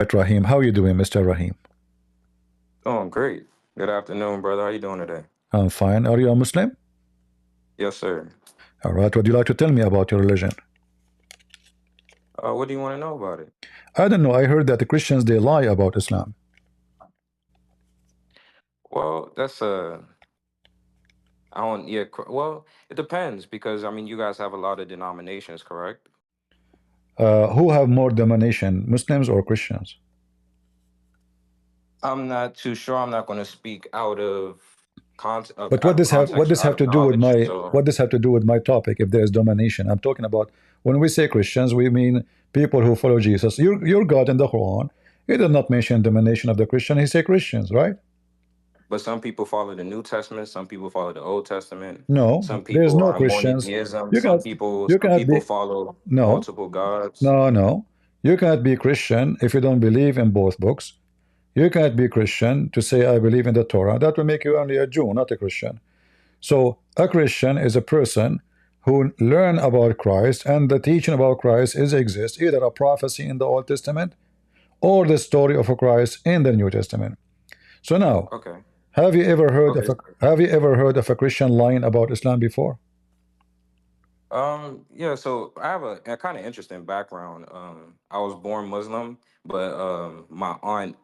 Right, Rahim. How are you doing, Mr. Rahim? Oh, I'm great. Good afternoon, brother. How you doing today? I'm fine. Are you a Muslim? Yes, sir. All right. Would you like to tell me about your religion? What do you want to know about it? I don't know. I heard that the Christians they lie about Islam. Well, I don't, yeah, well, it depends because I mean, you guys have a lot of denominations, correct? Who have more domination, Muslims or Christians? I'm not too sure. I'm not going to speak But out of what context or this out have of to do with knowledge. my So, what this have to do with my topic? If there is domination, I'm talking about when we say Christians, we mean people who follow Jesus. Your God in the Quran, He did not mention domination of the Christian. He say Christians, right? but some people follow the New Testament, some people follow the Old Testament, No, some there is people no are Christians. monotheism, You cannot you some cannot people be follow no multiple gods. no no. You cannot be Christian if you don't believe in both books. You cannot be Christian to say I believe in the Torah. That will make you only a Jew, not a Christian. So a Christian is a person who learn about Christ, and the teaching about Christ is exists either a prophecy in the Old Testament or the story of Christ in the New Testament. So now, Okay. have you ever heard of Okay. a Christian lying about Islam before? Yeah, so I have a kind of interesting background. I was born Muslim, but my aunt,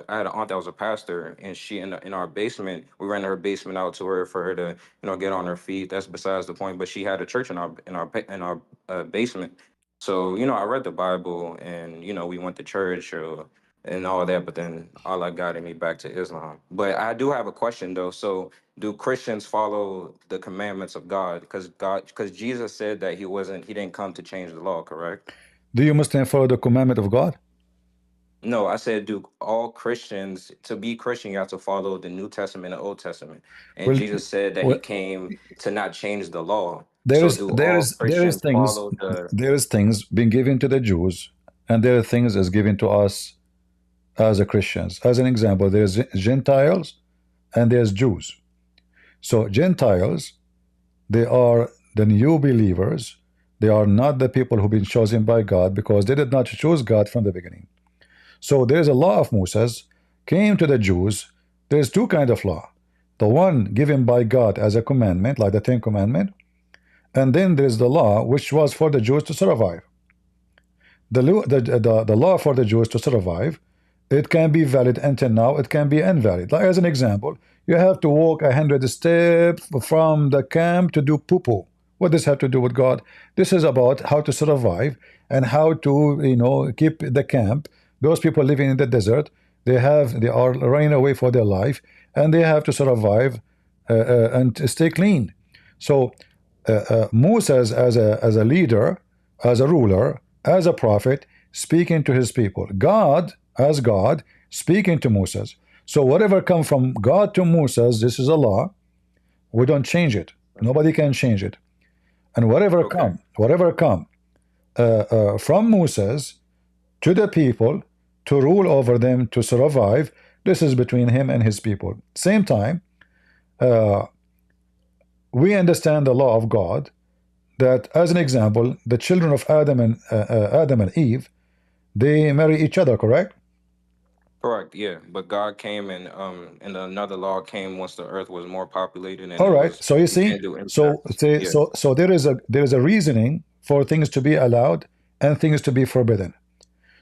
I had an aunt that was a pastor, and she in our basement, we rented her basement out to her for her to, get on her feet. That's besides the point, but she had a church in our basement. So, I read the Bible and, we went to church and all that, but then Allah guided me back to Islam. But I do have a question though. So, do Christians follow the commandments of God? Because Jesus said that he didn't come to change the law, correct? Do you Muslim follow the commandment of God? No, I said, do all Christians, to be Christian, you have to follow the New Testament and Old Testament. And Well, Jesus said that he well came to not change the law. there So is do there all is there is Christians things follow the there is things being given to the Jews, and there are things as given to us as a Christians. As an example, there's Gentiles and there's Jews. So Gentiles, they are the new believers. They are not the people who've been chosen by God because they did not choose God from the beginning. So there's a law of Moses came to the Jews. There's two kind of law. The one given by God as a commandment, like the Ten Commandment, and then there's the law which was for the Jews to survive. The law for the Jews to survive, it can be valid until now, it can be invalid. Like as an example, you have to walk 100 steps from the camp to do poo-poo. What does have to do with God? This is about how to survive and how to keep the camp. Those people living in the desert, they are running away for their life, and they have to survive and stay clean. So Moses as a leader, as a ruler, as a prophet, speaking to his people. God as God speaking to Moses. So whatever come from God to Moses, this is a law. We don't change it. Nobody can change it. And okay. whatever come from Moses to the people to rule over them to survive, this is between him and his people. Same time, uh, we understand the law of God that, as an example, the children of Adam and Eve, they marry each other, correct? Correct, yeah. But God came and another law came once the earth was more populated and All it right. was So you you see, can't do incest. Yeah. so there is a reasoning for things to be allowed and things to be forbidden.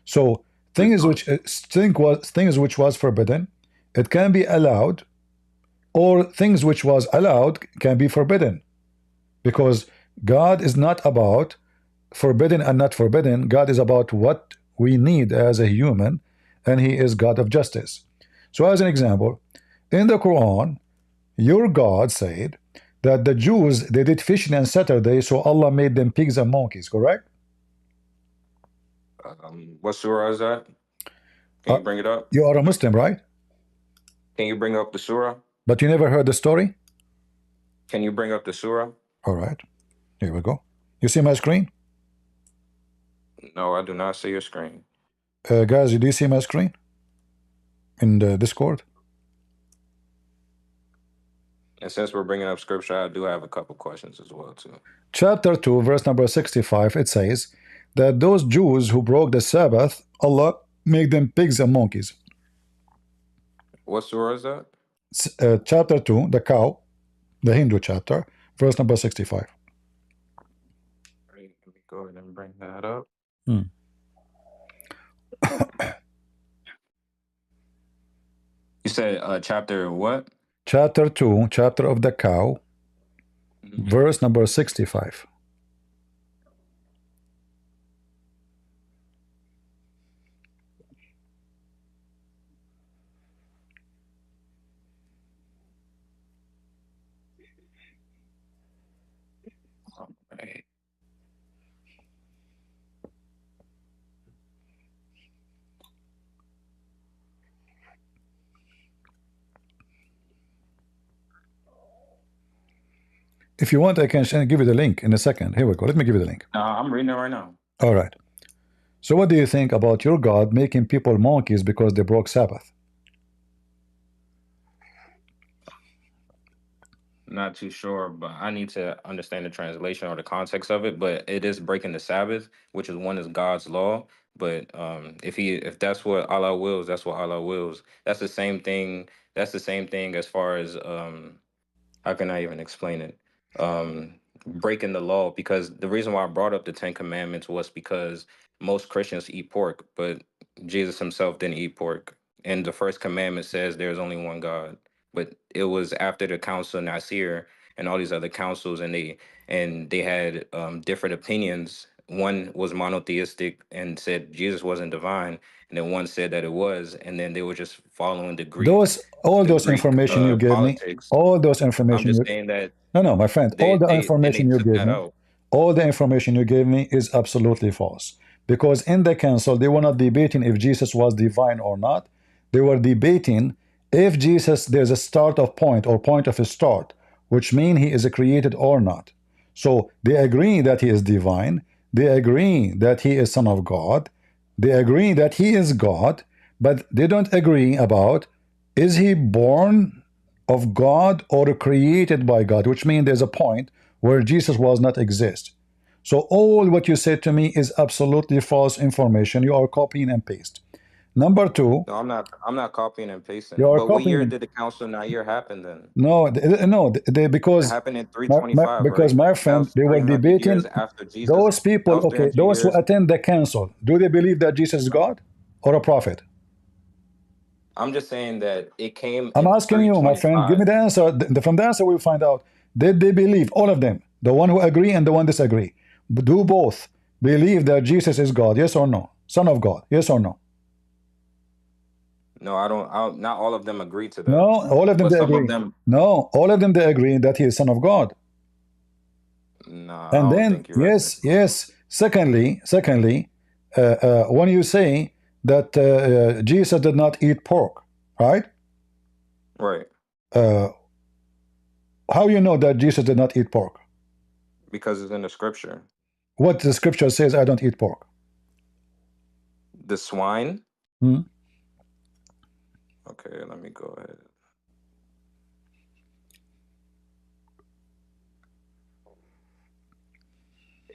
So things which was forbidden, it can be allowed, or things which was allowed can be forbidden, because God is not about forbidden and not forbidden. God is about what we need as a human, and He is God of justice. So, as an example, in the Quran, your God said that the Jews they did fishing on Saturday, so Allah made them pigs and monkeys. Correct? What surah is that? Can Uh, you bring it up? you are a Muslim, right? Can you bring up the surah? But you never heard the story. Can you bring up the surah? All right, here we go. You see my screen, No, I do not see your screen. guys. Do you see my screen in the Discord? And since we're bringing up scripture, I do have a couple questions as well too. Chapter 2, verse number 65, it says that those Jews who broke the Sabbath, Allah make them pigs and monkeys. What surah is that? Chapter 2, the cow, the Hindu chapter, verse number 65. Let me go ahead and bring that up. Hmm. You said chapter what? Chapter 2, chapter of the cow, Mhm. verse number 65. Right. If you want, I can give you the link in a second. Here we go. Let me give you the link. I'm reading it right now. All right. So what do you think about your God making people monkeys because they broke Sabbath? Not too sure, but I need to understand the translation or the context of it. But it is breaking the Sabbath, which is one is God's law. But if that's what Allah wills, that's what Allah wills. That's the same thing. That's the same thing as far as how can I even explain it? Breaking the law, because the reason why I brought up the Ten Commandments was because most Christians eat pork, but Jesus himself didn't eat pork. And the first commandment says there's only one God. But it was after the Council of Nicaea and all these other councils, and they had different opinions. One was monotheistic and said Jesus wasn't divine, and then one said that it was, and then they were just following All the those Greek information you gave me, politics. all those I'm information just you, saying that no, my friend, all the they information you took gave that me, out. all the information you gave me is absolutely false. Because in the council, they were not debating if Jesus was divine or not. They were debating if Jesus, there's a start of point or point of a start, which means he is created or not. So they agree that he is divine. They agree that he is son of God. They agree that he is God, but they don't agree about is he born of God or created by God, which means there's a point where Jesus was not exist. So all what you said to me is absolutely false information. You are copying and paste. Number two, No, I'm not copying and you pasting. are But what copying. year did the Council of Nicaea happen then? No, no, It because happened in 325, because right? my That friend, was they were 300 debating. years after Jesus. Those That people, was okay, 300 those who years. attend the council, do they believe that Jesus is God or a prophet? I'm just saying that it came I'm in asking you, my friend, give 325. me the answer. From the answer, we'll find out. Did they believe, all of them, the one who agree and the one disagree, do both believe that Jesus is God, yes or no? Son of God, yes or no? No, not all of them agree to No, that. all of them But they some of agree. them, No, all of them they agree that he is Son of God. nah, I And don't then, think you're right there. yes. Secondly, when you say that Jesus did not eat pork, right? Right. Uh, how you know that Jesus did not eat pork? Because it's in the scripture. What the scripture says, I don't eat pork. The swine. Hmm? Okay, let me go ahead.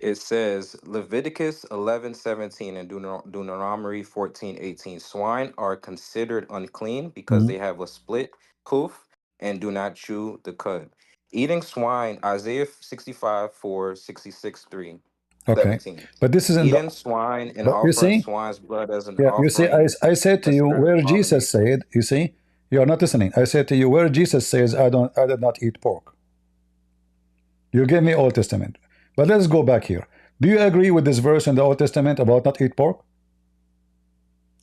It says Leviticus 11:17 and Deuteronomy 14:18. Swine are considered unclean because Hmm? they have a split hoof and do not chew the cud. Eating swine, Isaiah 65:4, 66:3, Okay, 17. but this is in the. Eating swine and But you offering see, swine's blood as an yeah, you see, offering, I said to a you spirit where Jesus abomination. said. You see, you are not listening. I said to you where Jesus says, I did not eat pork. You gave me Old Testament, but let's go back here. Do you agree with this verse in the Old Testament about not eat pork?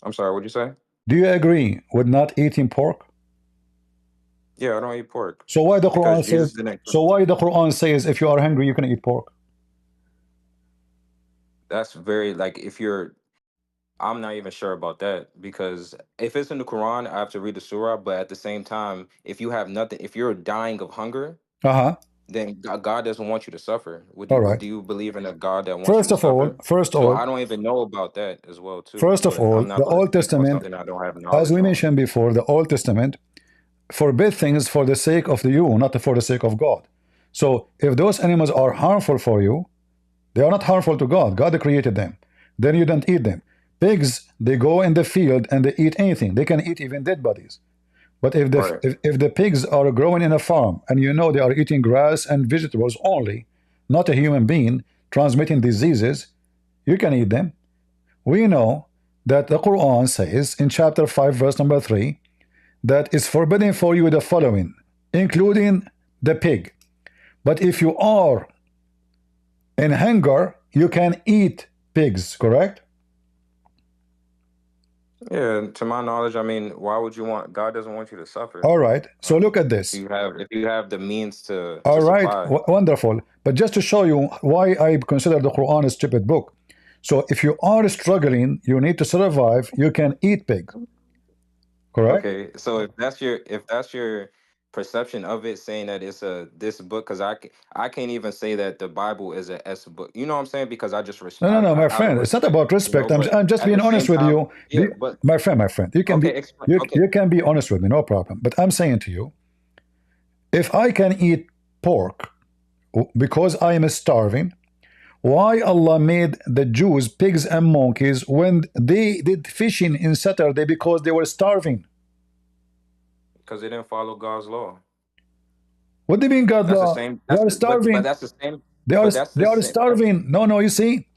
I'm sorry, what'd you say? Do you agree with not eating pork? Yeah, I don't eat pork So why the because Quran Jesus says? didn't. So why the Quran says if you are hungry you can eat pork? That's very like if you're I'm not even sure about that because if it's in the Quran, I have to read the surah. But at the same time, if you have nothing, if you're dying of hunger, Uh-huh. then God doesn't want you to suffer. All right. Do you believe in a God that wants you First to of all, suffer? first of So all, I don't even know about that as well too. first of But all, I'm not the going to Old speak on Testament, something I don't have as knowledge we on. mentioned before, the Old Testament forbid things for the sake of you, not for the sake of God. So if those animals are harmful for you, they are not harmful to God. God created them. Then you don't eat them. Pigs, they go in the field and they eat anything. They can eat even dead bodies. But if the Right. if the pigs are growing in a farm and you know they are eating grass and vegetables only, not a human being transmitting diseases, you can eat them. We know that the Quran says in chapter 5 verse number 3 that it's forbidden for you the following, including the pig. But if you are in hunger, you can eat pigs, correct? Yeah, to my knowledge, I mean, why would you want? God doesn't want you to suffer. All right. So look at If this. you have the means to All right, supply. wonderful. But just to show you why I consider the Quran a stupid book. So if you are struggling, you need to survive, you can eat pig. Correct? Okay, so if that's your perception of it, saying that it's a this book, because I can't even say that the Bible is a S book. You know what I'm saying? Because I just No, no, no, my out of friend. It's not respect, about respect. But I'm just at the being honest same with time, you. yeah, but My friend, you can be okay, explain. Okay, you can be honest with me, no problem. But I'm saying to you, if I can eat pork because I am starving, why Allah made the Jews pigs and monkeys when they did fishing in Saturday because they were starving? because they didn't follow God's law. What do you mean God That's the law? same. They That's are the but starving. that's the same. They are But that's they the are same. starving. No, no, you see,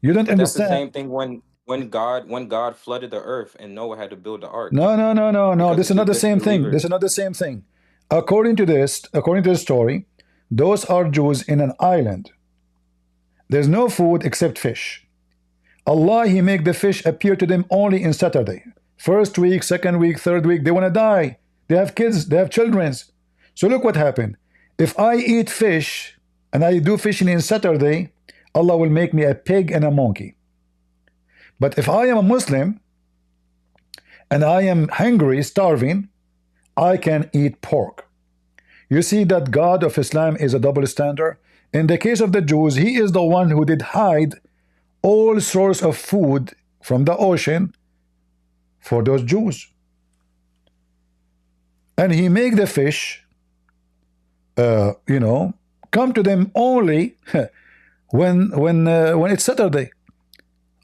you don't But that's the understand. same thing when God flooded the earth and Noah had to build the ark No, no, no, no, no. because This of is two not the same thing. disbelievers. This is not the same thing. According to the story, those are Jews in an island. There's no food except fish. Allah, He make the fish appear to them only in Saturday. First week, second week, third week, they want to die. They have kids, they have children. So look what happened. If I eat fish and I do fishing in Saturday, Allah will make me a pig and a monkey. But if I am a Muslim and I am hungry, starving, I can eat pork. You see that God of Islam is a double standard. In the case of the Jews, He is the one who did hide all sorts of food from the ocean for those Jews. And He make the fish, come to them only when it's Saturday.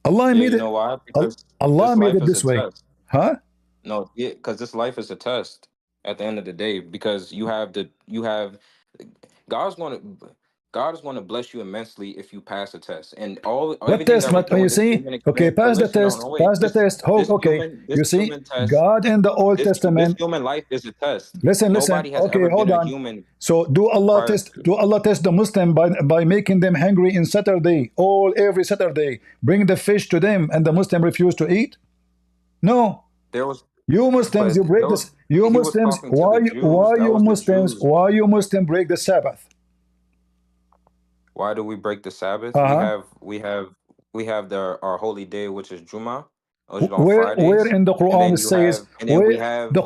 Allah Yeah, made you it. know why? Because Allah this made life it is a this way, test. huh? No, yeah, because this life is a test at the end of the day. Because you have God's going to God is going to bless you immensely if you pass the test. And all What everything test? that we're What you doing, this see? human Okay, experience. But pass the listen, no, test. no, wait. Pass the test. Oh, okay. This You see, human test. God in the Old This Testament. human life is a test. Listen, listen. Nobody has Okay, ever been hold a on. human So do Allah prior test? to. Do Allah test the Muslim by making them hungry in Saturday? All every Saturday, bring the fish to them, and the Muslim refuse to eat? No. There was, You Muslims, but you break this. those You he was Muslims, talking to the Jews. That was the Jews. why you Muslim break the Sabbath? Why do we break the Sabbath? Uh-huh. We have our holy day, which is Juma, which is on Where Fridays, in the and Quran then it says where the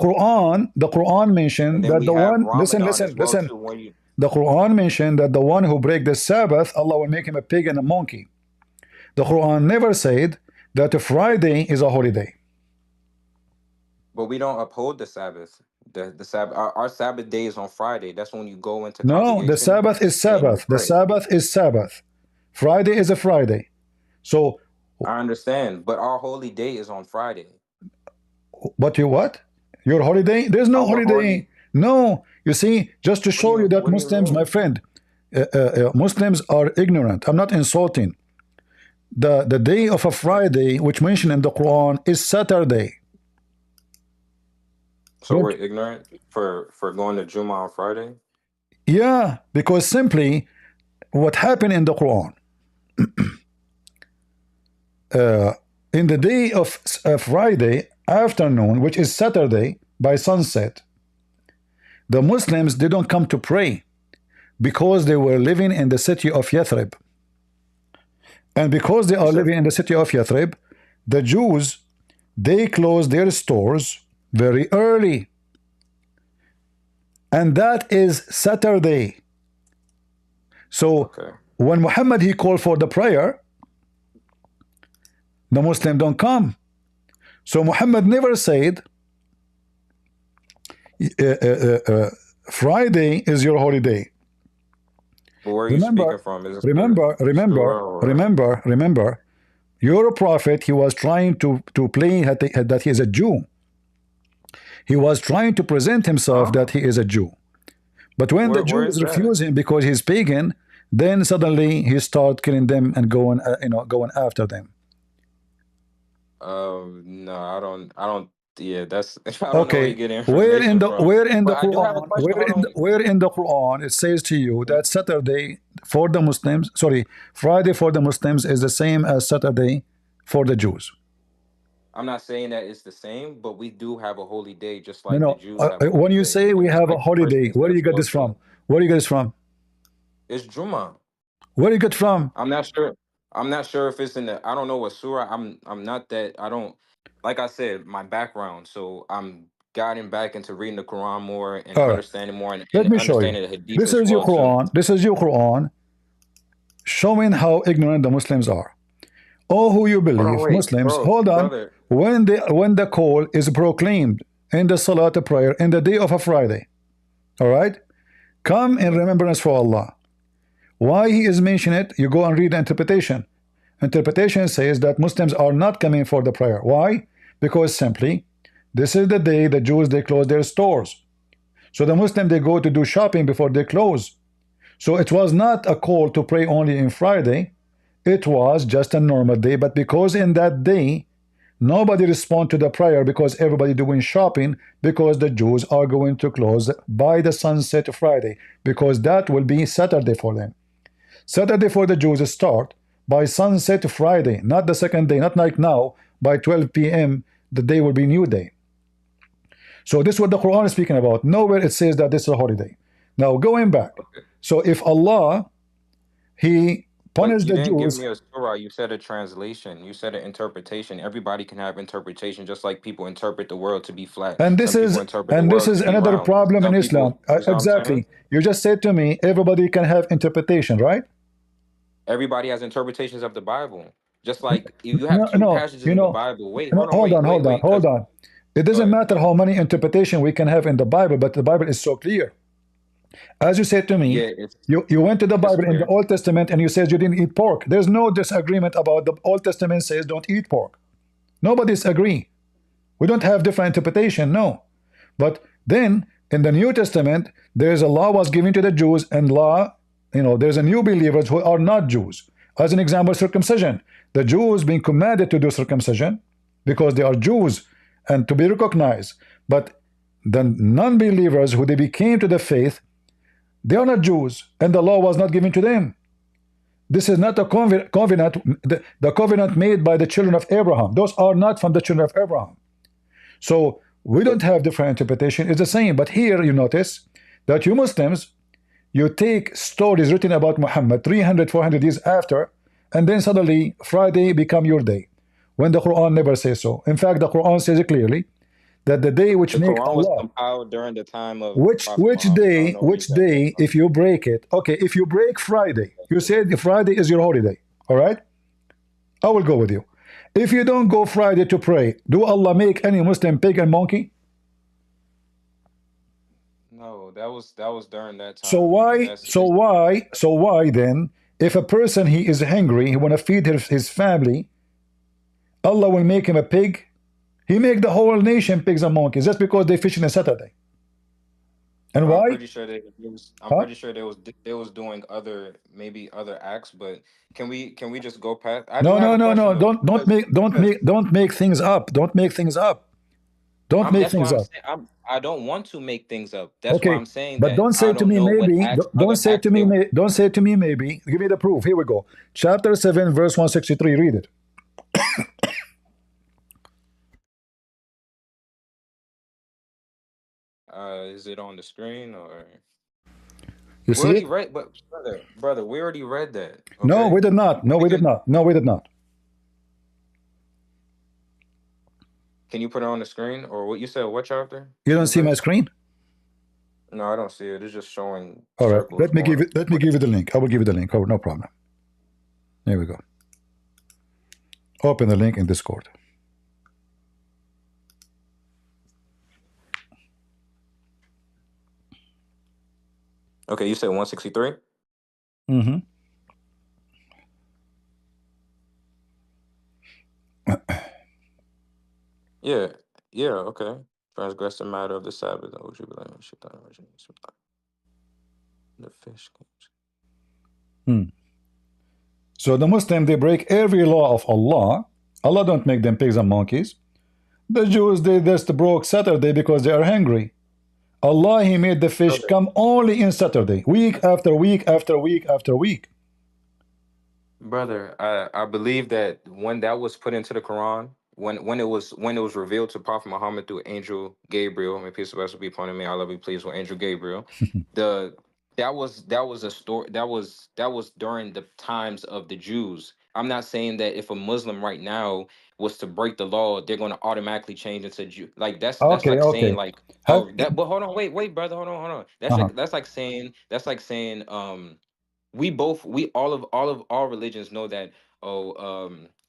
Quran mentioned that the one Ramadan as well listen too. When you the Quran mentioned that the one who break the Sabbath, Allah will make him a pig and a monkey. The Quran never said that a Friday is a holiday. but we don't uphold the Sabbath. The Sabbath our Sabbath day is on Friday. That's when you go into No, the congregation Sabbath is and you Sabbath. The pray. Sabbath is Sabbath. Friday is a Friday. So I understand, but our holy day is on Friday. what? Your holiday? There's no Our holiday. holy. No. You see, just to show you that What do you Muslims, my mean? friend, Muslims are ignorant. I'm not insulting. The day of a Friday, which mentioned in the Quran, is Saturday. So we're ignorant for going to Juma on Friday. Yeah, because simply what happened in the Quran, in the day of Friday afternoon, which is Saturday by sunset, the Muslims didn't come to pray because they were living in the city of Yathrib. And because they You are said living in the city of Yathrib, the Jews, they closed their stores very early. And that is Saturday. So okay. when Muhammad he called for the prayer, the Muslim don't come. So Muhammad never said Friday is your holiday. But where are you speaking Remember, from? Is it remember, remember, Scriptural or remember, remember. Your prophet, he was trying to play that he is a Jew. He was trying to present himself that Huh? he is a Jew. But when the Where is Jews that? refuse him because he's pagan, then suddenly he start killing them and going, going after them. No, I don't. Yeah, that's. I don't know where you Okay, get information from. where in the But I do have a Quran, question. Hold on. where in the Quran it says to you that Saturday for the Muslims, sorry, Friday for the Muslims is the same as Saturday for the Jews? I'm not saying that it's the same, but we do have a holy day, just No, like the no. Jews have a When holy you day, say we and just have a like the holiday, Christians where do as you get well this too. from? Where do you get this from? It's Juma. Where do you get from? I'm not sure. I'm not sure if it's in the. I don't know what surah. I'm not that. I don't. Like I said, my background. So I'm guiding back into reading the Quran more and All right. understanding more Let and me show you. understanding the Hadith This as is your well too. Quran. This is your Quran showing how ignorant the Muslims are. Oh, who you Hold on, believe, wait, Muslims, bro, hold on. brother. When the call is proclaimed in the Salat prayer in the day of a Friday, all right, come in remembrance for Allah. Why he is mentioning it? You go and read the interpretation. Interpretation says that Muslims are not coming for the prayer. Why? Because simply, this is the day the Jews they close their stores. So the Muslim they go to do shopping before they close. So it was not a call to pray only in Friday. It was just a normal day. But because in that day nobody respond to the prayer because everybody doing shopping, because the Jews are going to close by the sunset Friday, because that will be Saturday for them. Saturday for the Jews start by sunset Friday, not the second day, not like now by 12 p.m. the day will be new day. So this is what the Quran is speaking about. Nowhere it says that this is a holiday. Now going back, Okay. so if Allah he But punished you the didn't give Jews, me a surah. You said a translation. You said an interpretation. Everybody can have interpretation, just like people interpret the world to be flat. and Some people interpret the this world is to be another round. problem in Some Islam. people, you know what I'm saying? Exactly. You just said to me, everybody can have interpretation, right? Everybody has interpretations of the Bible. Just like you have No, two no, passages in the Bible. Wait, no. hold on, Hold on, wait. hold Because on. It go doesn't ahead, matter go how ahead. many interpretation we can have in the Bible, but the Bible is so clear. As you said to me, Yeah, you went to the it's Bible in the clear. Old Testament and you said you didn't eat pork. There's no disagreement about the Old Testament says don't eat pork. Nobody's agree. We don't have different interpretation, no. But then in the New Testament, there's a law was given to the Jews, and law, there's a new believers who are not Jews. As an example, circumcision. The Jews being commanded to do circumcision because they are Jews and to be recognized. But the non-believers who they became to the faith, they are not Jews, and the law was not given to them. This is not a covenant, the covenant made by the children of Abraham. Those are not from the children of Abraham. So we don't have different interpretation. It's the same. But here you notice that you Muslims, you take stories written about Muhammad 300, 400 years after, and then suddenly Friday become your day, when the Quran never says so. In fact, the Quran says it clearly that the day which The make Quran was Allah, compiled during the time of Prophet Muhammad. I don't know where you which got that day, from. if you break it, okay, if you break Friday, you said Friday is your holiday, all right? I will go with you. If you don't go Friday to pray, do Allah make any Muslim pig and monkey? No, that was during that So time, and why, that's it's so why then, if a person he is hungry, he want to feed his family, Allah will make him a pig? He make the whole nation pigs and monkeys just because they fishing on Saturday. And I'm why? pretty sure I'm Huh? pretty sure they was doing other maybe other acts, but can we just go past? I do No, have no, a no, question no. though because Don't make things up. Don't make things up. Don't I'm make that's why things I'm up. saying I don't want to make things up. That's why Okay. I'm saying But that don't I say to don't me know what maybe. acts Don't other say acts to me. Don't say to me maybe. Give me the proof. Here we go. Chapter 7, verse 163. Read it. is it on the screen or You we see already it? read but brother, we already read that. No, we Okay. did not. No, We we did can not. No, we did not. can you put it on the screen or what you said what chapter? You don't What see my verse? screen? No, I don't see it. It's just showing All right. circles going. Let me give you the link. I will give you the link. Oh, no problem. There we go. Open the link in Discord. Okay, you said 163? Mm-hmm. Yeah, yeah, okay. Transgress the matter of the Sabbath. Oh, the fish. Hmm. So the Muslim, they break every law of Allah. Allah don't make them pigs and monkeys. The Jews, they just broke Saturday because they are hungry. Allah, He made the fish Brother, come only in Saturday, week after week after week after week. brother, I believe that when that was put into the Quran, when it was revealed to Prophet Muhammad through Angel Gabriel, may peace and blessings be upon him, may Allah be pleased with Angel Gabriel. The that was a story that was during the times of the Jews. I'm not saying that if a Muslim right now was to break the law, they're going to automatically change into Jew. Like that's Okay, like saying okay. like, Have, oh, that. But hold on, wait, brother, hold on. That's uh-huh. like saying all religions know that,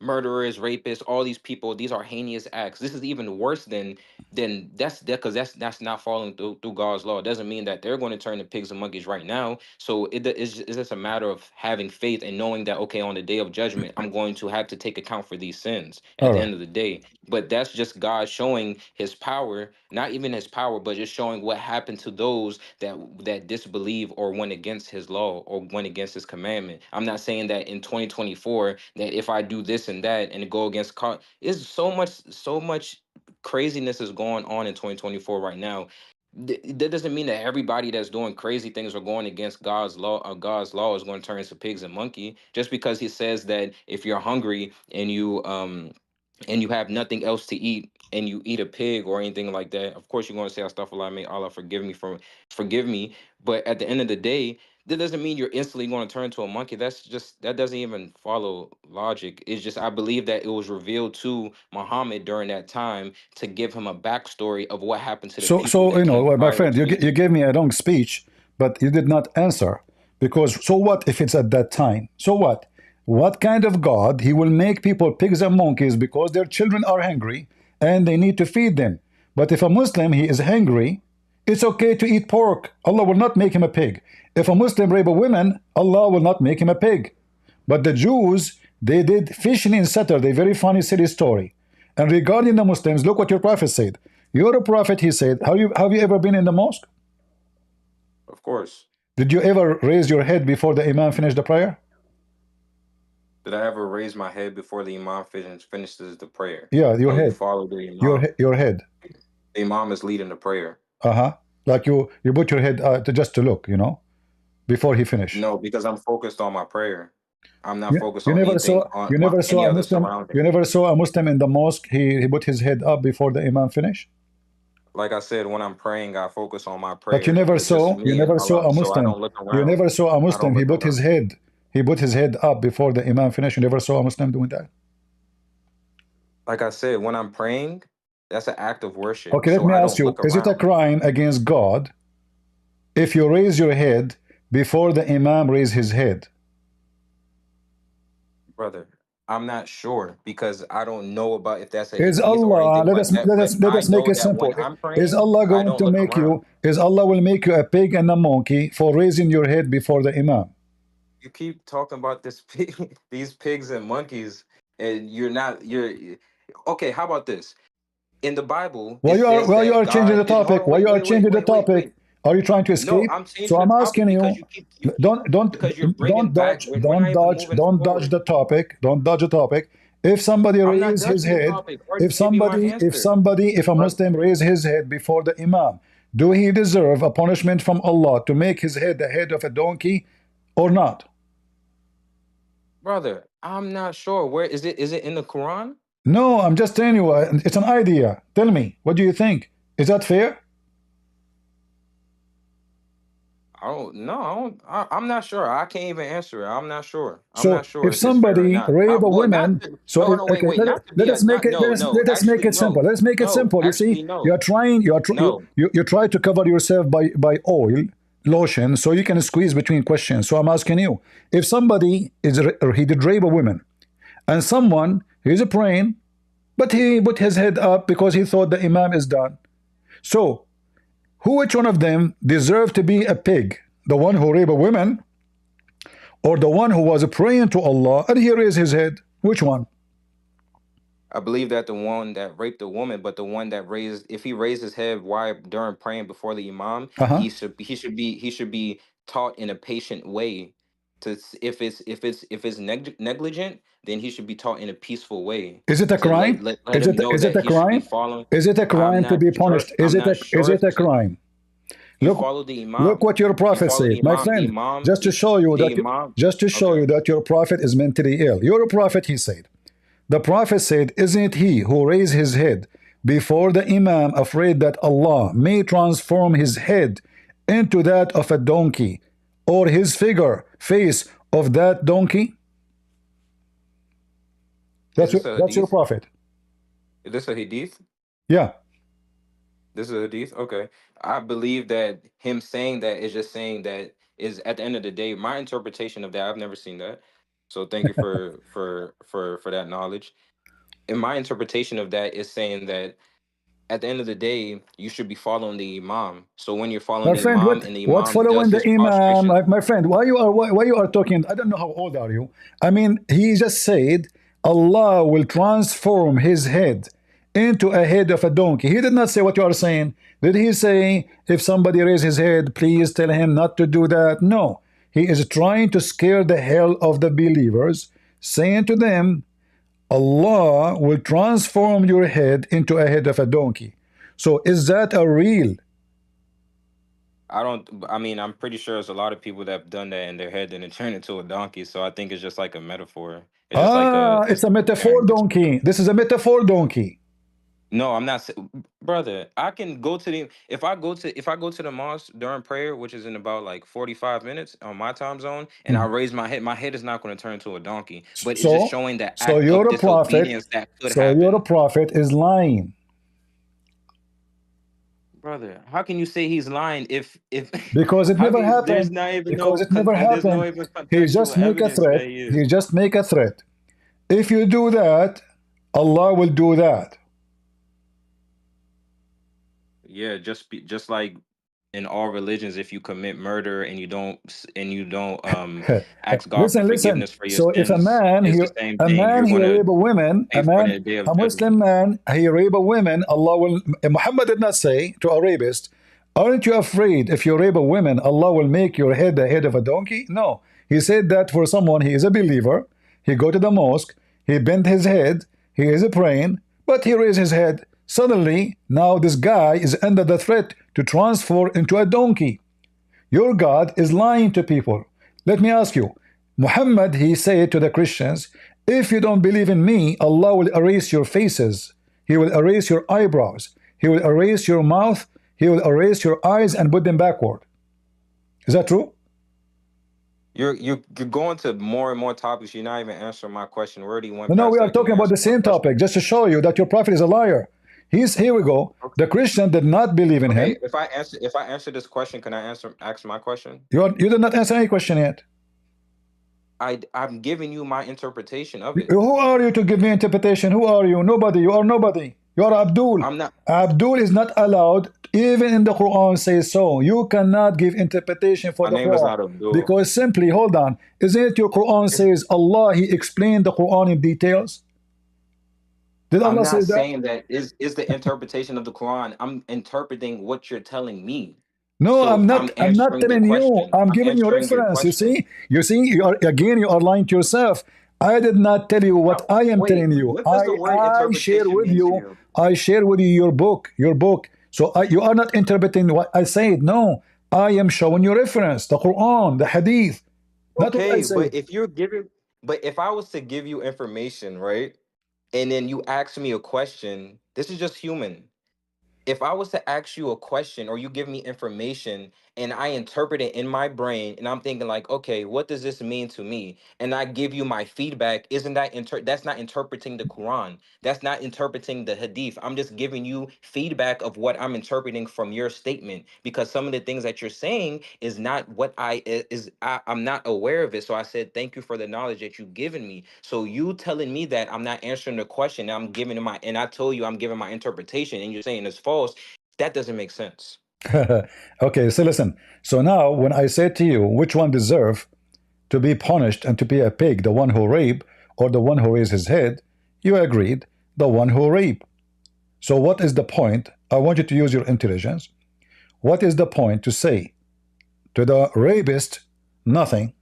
murderers, rapists, all these people, these are heinous acts. This is even worse than because that's not following through God's law. It doesn't mean that they're going to turn to pigs and monkeys right now. So it's just a matter of having faith and knowing that, okay, on the day of judgment, I'm going to have to take account for these sins at All the right. end of the day. But that's just God showing his power, not even his power, but just showing what happened to those that disbelieve or went against his law or went against his commandment. I'm not saying that in 2024 that if I do this and that and go against is so much craziness is going on in 2024 right now. That doesn't mean that everybody that's doing crazy things or going against God's law is going to turn into pigs and monkey. Just because he says that if you're hungry and you have nothing else to eat and you eat a pig or anything like that, of course you're going to say astaghfirullah, may Allah forgive me. But at the end of the day, that doesn't mean you're instantly going to turn into a monkey. That doesn't even follow logic. It's just, I believe that it was revealed to Muhammad during that time to give him a backstory of what happened to the people So that you know, came well, my prior friend, to him. you gave me a long speech, but you did not answer. Because so what if it's at that time? So what? What kind of God He will make people pigs and monkeys because their children are hungry and they need to feed them? But if a Muslim he is hungry, it's okay to eat pork. Allah will not make him a pig. If a Muslim rape a woman, Allah will not make him a pig. But the Jews, they did fishing in Saturday. Very funny, silly story. And regarding the Muslims, look what your prophet said. Your prophet, he said, have you ever been in the mosque? Of course. Did you ever raise your head before the imam finished the prayer? Did I ever raise my head before the imam finishes the prayer? Yeah, your No, you head, follow the imam. your head. The imam is leading the prayer. Uh-huh. Like you put your head just to look, before he finished. No, because I'm focused on my prayer. I'm not focused on You never saw any a other Muslim. You surrounding. never saw a Muslim in the mosque. He put his head up before the imam finished. Like I said, when I'm praying, I focus on my But you prayer, never and it's just saw you me and never saw Allah. a So I Muslim. don't look You around. never saw a I don't Muslim. look around. He put his head up before the imam finished. You never saw a Muslim doing that. Like I said, when I'm praying, that's an act of worship. Okay, let So me I ask don't you: look is it a around. crime against God if you raise your head before the imam raise his head? Brother, I'm not sure because I don't know about if that's a Is hadith or Allah, anything like that. But let I us make know it that simple. when I'm Is praying, Allah I going don't to look make around. you? Is Allah will make you a pig and a monkey for raising your head before the imam? You keep talking about these pigs and monkeys, and you're okay. How about this? In the Bible, it says Why you that are changing God the is. Hold topic? on, Why wait, you are wait, wait, changing the wait, wait, topic? wait. Are you trying to No, escape? I'm So changing I'm the topic asking because you, you keep because you're bringing back. We're not even moving don't dodge forward. the topic. Don't dodge the topic. If somebody I'm not raise his judging the head, topic. I already gave you my answer, if a brother. Muslim raise his head before the imam, do he deserve a punishment from Allah to make his head the head of a donkey or not? Brother, I'm not sure. Where is it? Is it in the Quran? No, I'm just telling you, it's an idea. Tell me, what do you think? Is that fair? I don't. No, I don't. I'm not sure. I can't even answer it. I'm not sure. I'm So not sure if if it's fair or somebody not. rape a Well, not woman, to. so No, no, wait, okay, wait. Not to let be us a. make Not. it No, no. let us make Actually, it simple. no. Let's make it No. simple. You see, Actually, no. No. you try to cover yourself by oil lotion so you can squeeze between questions. So I'm asking you, if somebody or he did rape a woman and someone he's praying, but he put his head up because he thought the imam is done. So which one of them deserved to be a pig? The one who raped a woman or the one who was praying to Allah and he raised his head? Which one? I believe that the one that raped the woman, but the one that raised, if he raised his head while during praying before the imam, Uh-huh. he should be taught in a patient way. If it's negligent, then he should be taught in a peaceful way Is it a to crime? let him know Is it that a he should be crime? following. Is it a I'm crime to not be sure. punished? I'm not Is sure it if a it's a. crime? You Look, follow the look imam. what your You prophet follow said, the my imam. friend. Just to show you The that imam. just to show Okay. you that your prophet is mentally ill. Your prophet, he said. The prophet said, isn't it he who raised his head before the imam, afraid that Allah may transform his head into that of a donkey, or his figure, face of that donkey? Is this a That's your hadith? prophet. Is this a hadith? Yeah. This is a hadith. Okay. I believe that him saying that is just saying that is at the end of the day, my interpretation of that. I've never seen that. So thank you for that knowledge. And my interpretation of that is saying that at the end of the day, you should be following the imam. So when you're following My the friend, imam and the what imam does following the his imam? prostration, My friend, why you are talking? I don't know how old are you. I mean, he just said Allah will transform his head into a head of a donkey. He did not say what you are saying. Did he say if somebody raise his head, please tell him not to do that? No. He is trying to scare the hell of the believers, saying to them, Allah will transform your head into a head of a donkey. So is that a real? I don't. I mean, I'm pretty sure there's a lot of people that have done that in their head and it turned into a donkey. So I think it's just like a metaphor. It's just like Ah, it's it's a metaphor comparing it. donkey. This is a metaphor donkey. No, I'm not, brother. I can go to the if I go to the mosque during prayer, which is in about like 45 minutes on my time zone, and I Mhm. raise my head. My head is not going to turn to a donkey, but it's just So, showing the so act of you're a prophet. disobedience that could So you're a happen. prophet is lying Brother, how can you say he's lying if because it how never can you, there's happened. not even Because it never there's no happened. even He contextual just make a evidence threat. that he is. He just make a threat. If you do that, Allah will do that. Yeah, just like in all religions, if you commit murder and you don't ask God for Listen. forgiveness for your So if sins, it's the same thing. You're he gonna rape a woman, pay for it in the day of a Muslim judgment. man, he rape a woman, Allah will. Muhammad did not say to a rapist, "Aren't you afraid if you rape a woman, Allah will make your head the head of a donkey?" No, he said that for someone he is a believer. He go to the mosque, he bent his head, he is praying, but he raised his head. Suddenly, now this guy is under the threat to transform into a donkey. Your God is lying to people. Let me ask you, Muhammad, he said to the Christians, if you don't believe in me, Allah will erase your faces. He will erase your eyebrows. He will erase your mouth. He will erase your eyes and put them backward. Is that true? You're going to more and more topics. You're not even answering my question. We already No, went no, past we are that. Can you talking about answer the my same question? topic just to show you that your prophet is a liar. Here we go. The Christian did not believe in Okay, him. if I answer this question, can I ask my question? You did not answer any question yet. I'm giving you my interpretation of it. Who are you to give me interpretation? Who are you? Nobody. You are nobody. You are Abdul. I'm not. Abdul is not allowed. Even in the Quran says so. You cannot give interpretation for My the name is Quran not Abdul. because simply, hold on. Isn't it your Quran says Allah? He explained the Quran in details. Did I'm Allah say not that? saying that is the interpretation of the Quran. I'm interpreting what you're telling me. No, So I'm not. I'm I'm not answering the telling you. question. I'm I'm giving you answering your reference. You question. see. You see. You are again. You are lying to yourself. I did not tell you what I am Wait, telling you. what does the word I share interpretation with mean to you. you? I share with you your book. Your book. So you are not interpreting what I said. No, I am showing you reference. The Quran, the Hadith, not what I Okay, said. but if I was to give you information, right, and then you ask me a question, this is just human. If I was to ask you a question or you give me information and I interpret it in my brain and I'm thinking like, okay, what does this mean to me? And I give you my feedback, isn't that that's not interpreting the Quran. That's not interpreting the Hadith. I'm just giving you feedback of what I'm interpreting from your statement because some of the things that you're saying is not what I'm not aware of it. So I said, thank you for the knowledge that you've given me. So you telling me that I'm not answering the question, I'm giving my and I told you I'm giving my interpretation and you're saying it's false, that doesn't make sense. Okay, so listen. So now, when I said to you, which one deserve to be punished and to be a pig, the one who raped or the one who raised his head, you agreed. the one who rape. So what is the point? I want you to use your intelligence. What is the point to say to the rapist nothing?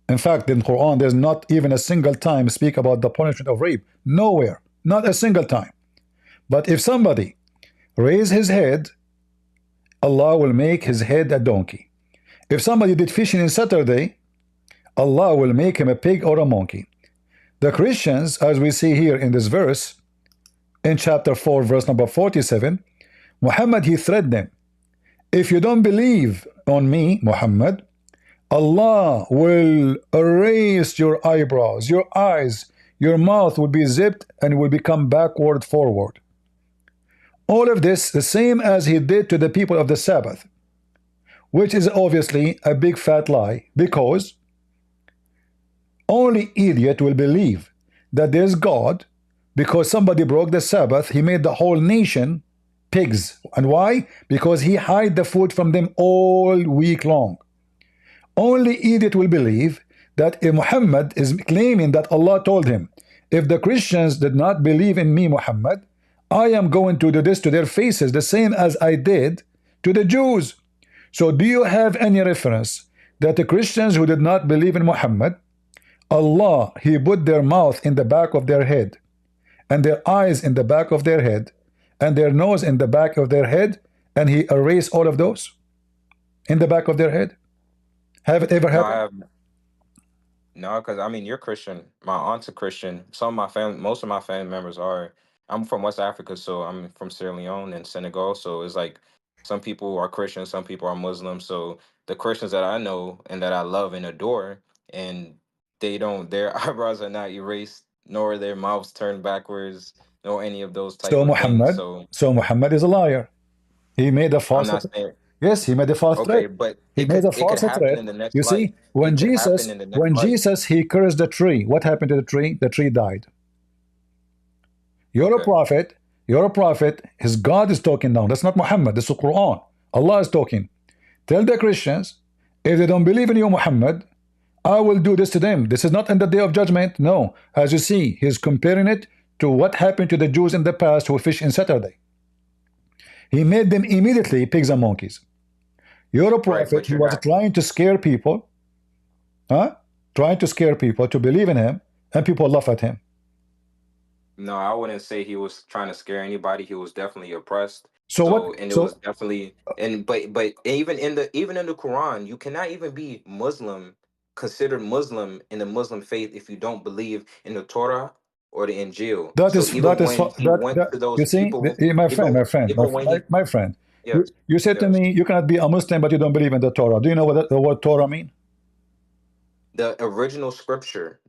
In fact, in Quran, there's not even a single time speak about the punishment of rape. Nowhere. Not a single time. But if somebody raise his head, Allah will make his head a donkey. If somebody did fishing on Saturday, Allah will make him a pig or a monkey. The Christians, as we see here in this verse, in chapter 4, verse number 47, Muhammad, he threatened them. If you don't believe on me, Muhammad, Allah will erase your eyebrows, your eyes, your mouth will be zipped and will become backward, forward. All of this, the same as he did to the people of the Sabbath, which is obviously a big fat lie, because only idiot will believe that there's God because somebody broke the Sabbath. He made the whole nation pigs. And why? Because he hid the food from them all week long. Only idiot will believe that if Muhammad is claiming that Allah told him, if the Christians did not believe in me, Muhammad, I am going to do this to their faces, the same as I did to the Jews. So do you have any reference that the Christians who did not believe in Muhammad, Allah, he put their mouth in the back of their head, and their eyes in the back of their head, and their nose in the back of their head, and he erased all of those in the back of their head? Have it ever No, I happened? have no, because I mean you're Christian. My aunt's a Christian. Some of my family, most of my family members are. I'm from West Africa, so I'm from Sierra Leone and Senegal. So it's like some people are Christian, some people are Muslim. So the Christians that I know and that I love and adore, and they don't, their eyebrows are not erased, nor are their mouths turned backwards, nor any of those type So of things. Muhammad, So so Muhammad is a liar. He made a I'm false not threat. saying Yes, he made a false okay, threat. but He made a it could false happen threat. in the next You life. see, when It could happen Jesus, in the next when life. Jesus, he cursed the tree, what happened to the tree? The tree died. You're a Okay. prophet. You're a prophet. His God is talking now. That's not Muhammad. This is Quran. Allah is talking. Tell the Christians, if they don't believe in you, Muhammad, I will do this to them. This is not in the day of judgment. No. As you see, he's comparing it to what happened to the Jews in the past who fish in Saturday. He made them immediately pigs and monkeys. You're a Right, prophet. but He you're was not. trying to scare people, huh? Trying to scare people to believe in him, and people laugh at him. No, I wouldn't say he was trying to scare anybody. He was definitely oppressed. So what? So, and it was So definitely, and but even in the Quran, you cannot even be Muslim, considered Muslim in the Muslim faith if you don't believe in the Torah or the Injil. that So is even when he went that to those you see, people, my friend, even when he my friend. yes, You said to yes, me, you cannot be a Muslim, but you don't believe in the Torah. Do you know what the word Torah mean? the original scripture.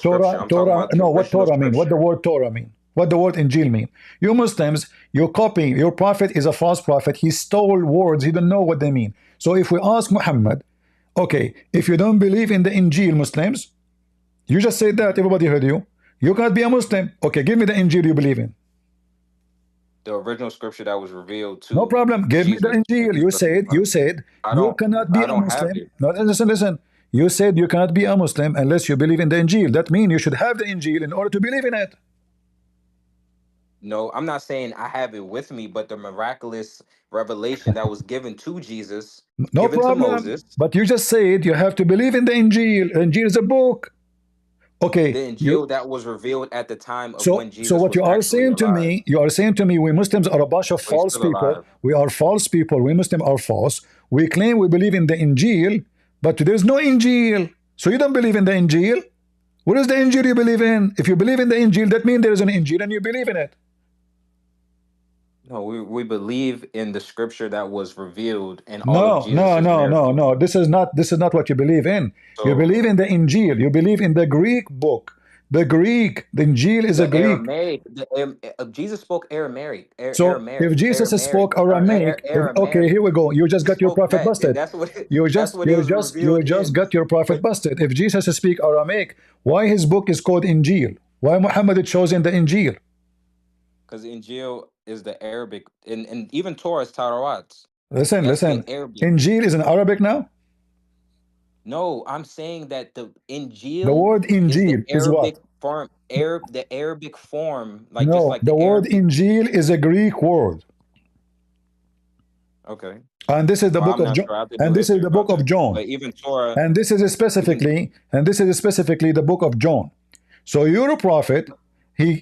Torah, I'm talking Torah. about the No, what original Torah mean? What the scripture. word Torah mean? What the word Injil mean? You Muslims, you're copying. Your prophet is a false prophet. He stole words. He don't know what they mean. So if we ask Muhammad, okay, if you don't believe in the Injil, Muslims, you just said that. Everybody heard you. You cannot be a Muslim. Okay, give me the Injil you believe in. The original scripture that was revealed No to problem. Give me the Jesus. Injil. You said I you don't cannot be I a don't have Muslim. it. No, listen, listen. You said you cannot be a Muslim unless you believe in the Injil. That means you should have the Injil in order to believe in it. No, I'm not saying I have it with me, but the miraculous revelation that was given to Jesus, No given to problem. Moses, But you just said you have to believe in the Injil. Injil is a book. the Okay. You Injil that was revealed at the time of so when so Jesus what was you are actually saying to alive. me, you are saying to me, we Muslims are a bunch of Well, he's false still people. alive. We are false people. We Muslims are false. We claim we believe in the Injil, but there's no Injil. So you don't believe in the Injil? What is the Injil you believe in? If you believe in the Injil, that means there is an Injil and you believe in it. No, we believe in the scripture that was revealed in all of No, no, Jesus's no, no, miracles. no. This is not what you believe in. You So believe in the Injil. You believe in the Greek book. The Greek, the Injil is a the Greek. Aramaic, Jesus spoke Aramaic, So if Jesus spoke Aramaic, okay, Aramaic. here we go. You just He got your spoke prophet that, and busted. that's what it was You revealed just in. got your prophet But busted. If Jesus speak Aramaic, why his book is called Injil? Why Muhammad chosen the Injil? because Injil is the Arabic, and even Torah is Tarawat. Listen, That's the listen. Arabic. Injil is in Arabic now. No, I'm saying that the The Injil word is the Injil is what? Arabic form. the Arabic form, like just No, like the the word Arabic. Injil is a Greek word, Okay. and this is the Well, book I'm of not John, sure. I have to and do this is history the about book of that. John, But even Torah, and even this is specifically the book of John. So your prophet, he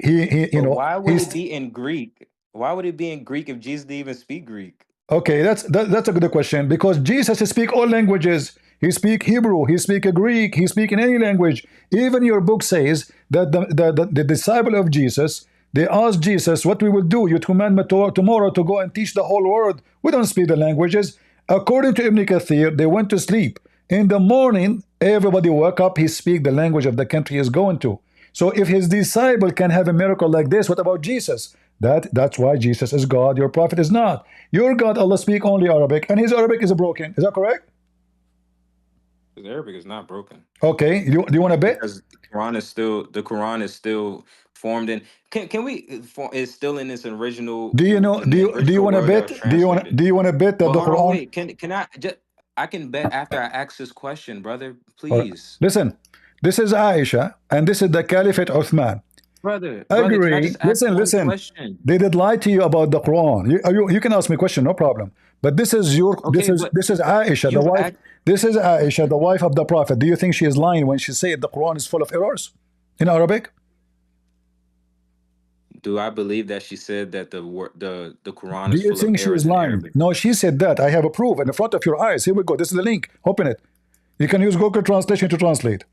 but why would it be in Greek? Why would it be in Greek if Jesus didn't even speak Greek? okay, that's a good question because Jesus speak all languages. He speak Hebrew, he speak Greek, he speak in any language. Even your book says that the disciple of Jesus, they asked Jesus, "What we will do? You command me tomorrow to go and teach the whole world. We don't speak the languages." According to Ibn Kathir, they went to sleep. In the morning, everybody woke up. He speak the language of the country he's going to. So if his disciple can have a miracle like this, what about Jesus? That's why Jesus is God. Your prophet is not. Your God, Allah, speak only Arabic, and his Arabic is broken. Is that correct? Because Arabic is not broken. Okay. Do you want to bet? Because the Quran is still formed in. Can we is still in its original Do you know? in the Do you original want to word that bet? was translated? Do you want to bet that But the hold on, Quran? wait. Can I just I can bet after I ask this question, brother. Or Please. listen, this is Aisha, and this is the Caliphate Uthman. Brother, can I just Agree. ask one Listen. question? They did lie to you about the Quran. You can ask me a question, no problem. But Okay, but this is Aisha, the you've wife. asked. This is Aisha, the wife of the Prophet. Do you think she is lying when she said the Quran is full of errors in Arabic? Do I believe that she said that the Quran Do is you full of think she is errors in lying? Arabic? No, she said that. I have a proof in front of your eyes. Here we go. This is the link. Open it. You can use Google Translation to translate.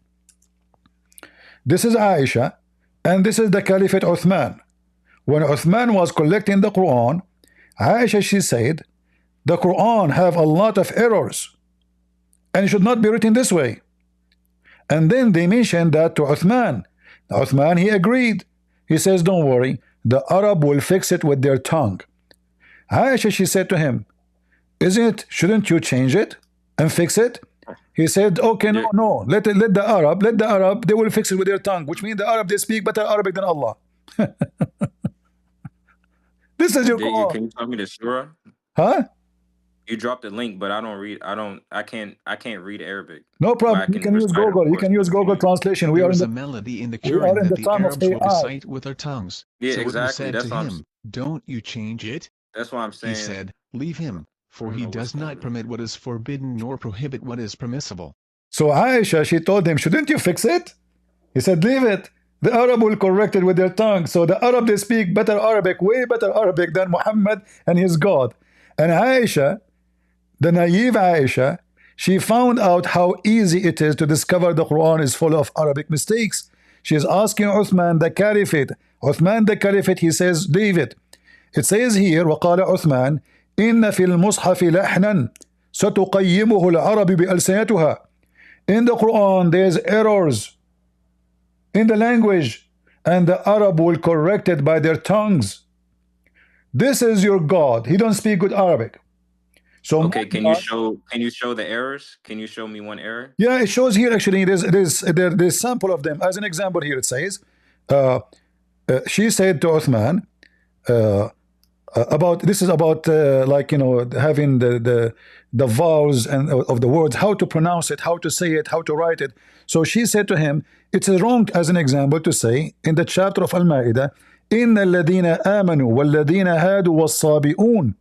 This is Aisha, and this is the Caliphate Uthman. When Uthman was collecting the Quran, Aisha, she said, the Quran have a lot of errors and it should not be written this way. And then they mentioned that to Uthman. Uthman, he agreed. He says, don't worry, the Arab will fix it with their tongue. Aisha, she said to him, shouldn't you change it and fix it? He said, okay, no, There, no, let the Arab, they will fix it with their tongue, which means the Arab, they speak better Arabic than Allah. This is your Quran. can you tell me the surah? Huh? You dropped the link, but I don't read. I can't read Arabic, No but problem. I You can can use recite, of Google. You course. can use But can Google you? translation. There is a melody in the We are Quran in that the the time of Arabs will AI. recite with their tongues. Yeah, So he exactly. said to him, "Don't you change it?" That's why I'm He saying said, "Leave him, I for don't he know what's does not going on. permit what is forbidden nor prohibit what is permissible." So Aisha, she told him, shouldn't you fix it? He said, leave it. The Arab will correct it with their tongue. So the Arab, they speak better Arabic, way better Arabic than Muhammad and his God. And Aisha, the naive Aisha, she found out how easy it is to discover the Quran is full of Arabic mistakes. She is asking Uthman the Caliphate. Uthman the Caliphate, he says, leave it. It says here, وقال عثمان إن في المصحف لحنا ستقيمه العرب بألسنتها. In the Quran, there's errors in the language, and the Arab will correct it by their tongues. This is your God. He don't speak good Arabic. So my Okay, God, can you show the errors? Can you show me one error? yeah, it shows here actually. There's sample of them. As an example, here it says, uh, she said to Uthman, uh, about this is about like having the vowels and of the words, how to pronounce it, how to say it, how to write it. So she said to him, it's wrong as an example to say in the chapter of Al-Ma'idah, إن الذين آمنوا والذين هادوا والصابئون.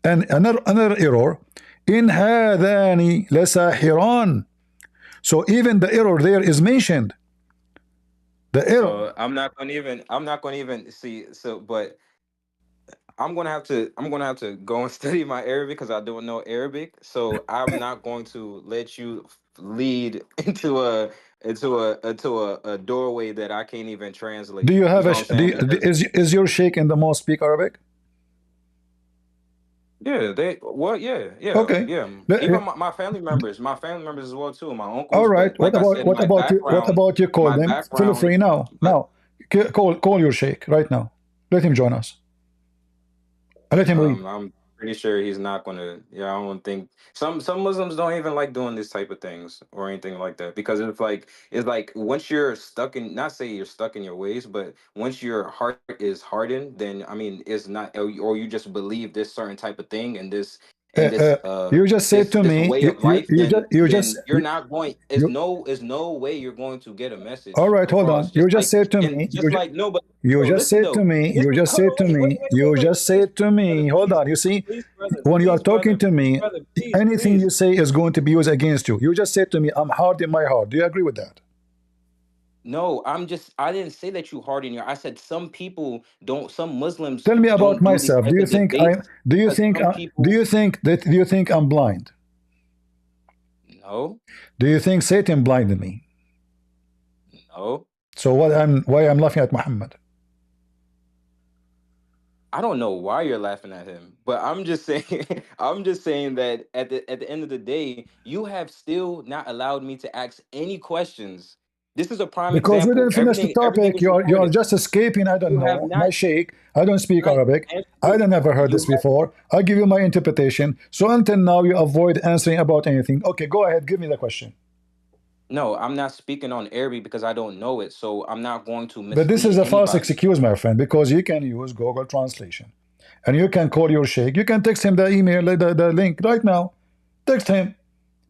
And another error, in هذان لساحران. So even the error there is mentioned. The error. So I'm not gonna even see. So, but I'm gonna have to go and study my Arabic because I don't know Arabic. So I'm not going to let you lead into a doorway that I can't even Do translate. you You have know a what I'm saying? Because is your sheikh in the mosque speak Arabic? yeah, Okay. yeah. Even my family members as well too. My All uncles, right. but like I said, What about you call my them? Feel background. free now. But Now, call your sheikh right now. Let him join us. And let him read. I'm pretty sure he's not gonna. Yeah, I don't think some Muslims don't even like doing this type of things or anything like that because it's like once you're stuck in, not say you're stuck in your ways, but once your heart is hardened, then I mean it's not, or you just believe this certain type of thing and this in this You just said to this me, way of life, you just, then you're not going. you, Is no way you're going to get a all message right, hold across. on. You Just just like said to and me, just like no, but you bro, just listen said to though. me, you Listen, just hold said on, to me, you wait, just please, said to brother, me, hold please, on. You see, when you are please, talking to me, brother, please, anything you please. say is going to be used against you. You just said to me, I'm hard in my heart. Do you agree with that? No, I didn't say that you harden your. I said some people don't. Some Muslims Tell me about don't do these myself. type of debates because some Do people. you think that, do you think I'm blind? No, Do you think Satan blinded me? no. So why I'm laughing at Muhammad? I don't know why you're laughing at him, but I'm just saying I'm just saying that at the end of the day, you have still not allowed me to ask any questions. This is a prime Because we example. didn't finish the Everything topic. is You are recorded. just escaping. I don't You have know. My not sheikh. I don't speak not Arabic. I answered. don't never heard You this before. I give you my interpretation. So until now you avoid answering about anything. Okay, go ahead. Give me the question. No, I'm not speaking on Arabic because I don't know it, so I'm not going to But this mislead is a false anybody. excuse, my friend, because you can use Google Translation. And you can call your sheikh. You can text him the email, the link right now. Text him.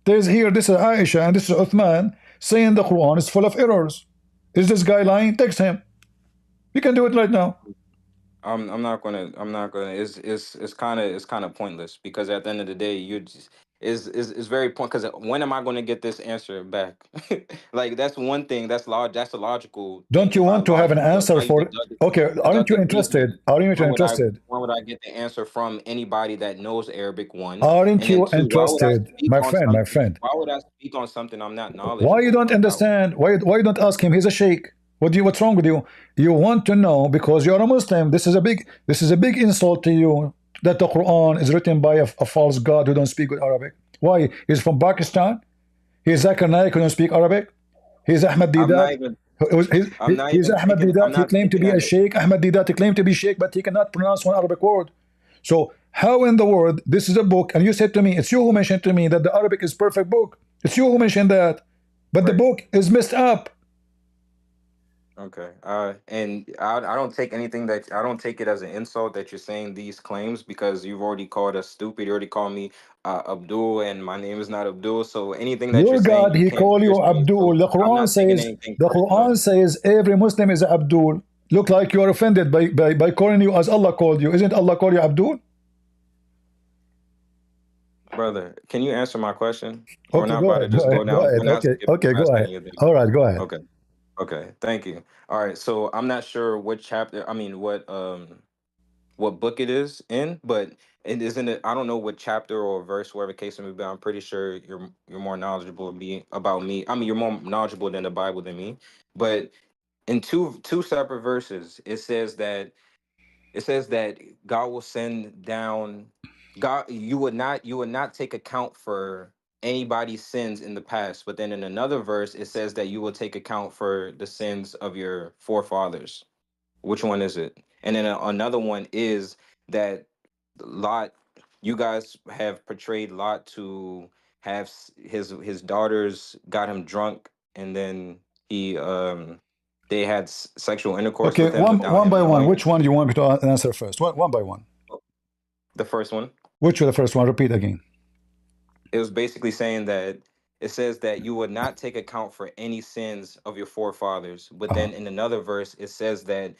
There's here, this is Aisha and this is Uthman saying the Quran is full of errors. Is this guy lying? Text him. You can do it right now. I'm not gonna it's kind of pointless because at the end of the day you just is very point because when am I going to get this answer back? Like that's one thing that's a logical Don't thing you in my want to have an logic. But if answer I even for? Okay, aren't you deducted reasoning, interested? Aren't you interested? when would I get the answer from anybody that knows Arabic, one? Aren't And then you two, why would I interested, speak my on friend? My something friend, why would I speak on something I'm not why you knowledgeable don't about? understand? Why you don't ask him? He's a sheikh. What's wrong with you? You want to know because you're a Muslim. This is a big insult to you that the Quran is written by a false god who don't speak good Arabic. Why? He's from Pakistan. He's Zakir Naik who don't speak Arabic. He's Ahmed I'm not Didat. even He's Ahmed I'm Didat. He not claimed to speaking be a at it. sheikh. Ahmed Didat, he claimed to be sheikh, but he cannot pronounce one Arabic word. So how in the world this is a book? And you said to me, it's you who mentioned to me that the Arabic is perfect book. It's you who mentioned that, but the Right. book is messed up. Okay. And I don't take anything that I don't take it as an insult that you're saying these claims because you've already called us stupid. You already called me Abdul, and my name is not Abdul. So anything that you're Your saying, God, you he can't call you twist me. So Abdul. The I'm Quran not taking says anything the personal, Quran says every Muslim is Abdul. Look like you are offended by calling you as Allah called you. Isn't Allah call you Abdul? brother. Can you answer my question? We're Okay, not go about to ahead. Go just go ahead. Go down. We're ahead. not Okay. skipping Okay. Go past ahead. any of them. All right. Go ahead. Okay. Okay. Thank you. All right. So I'm not sure what chapter. I mean, what book it is in, but it isn't it. I don't know what chapter or verse, whatever case it may be. I'm pretty sure you're more knowledgeable about me. I mean, you're more knowledgeable than the Bible than me. But in two separate verses, it says that God will send down God. You would not take account for anybody's sins in the past. But then in another verse, it says that you will take account for the sins of your forefathers. Which one is it? And then another one is that Lot, you guys have portrayed Lot to have his daughters got him drunk, and then they had sexual intercourse Okay. with him without One him by one. knowing. Which one do you want me to answer first? One by one. The first one, Which was the first one? Repeat again. it was basically saying that it says that you would not take account for any sins of your forefathers, but Uh-huh. then in another verse it says that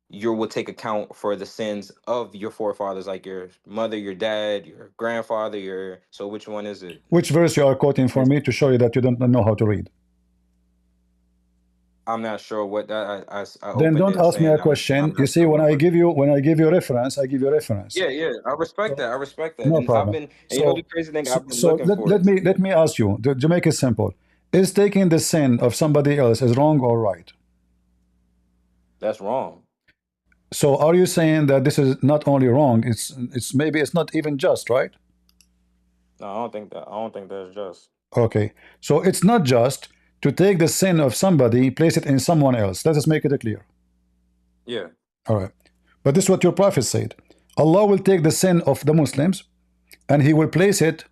you will take account for the sins of your forefathers, like your mother, your dad, your grandfather, your. So which one is it? Which verse you are quoting for me to show you that you don't know how to read? I'm not sure what that I Then opened don't it ask me a saying I'm question. You not see, sure what verse. when I give you reference, I give you reference. Yeah, yeah, I respect So, that. I respect that, no and problem. and you know the So, crazy thing, so, I've been so looking let, for let it. me let me ask you to make it simple. Is taking the sin of somebody else is wrong or right? That's wrong. So are you saying that this is not only wrong, it's maybe it's not even just, right? No, I don't think that. I don't think that's just. Okay. So it's not just to take the sin of somebody, place it in someone else. Let us make it clear. Yeah. All right. But this is what your prophet said. Allah will take the sin of the Muslims and he will place it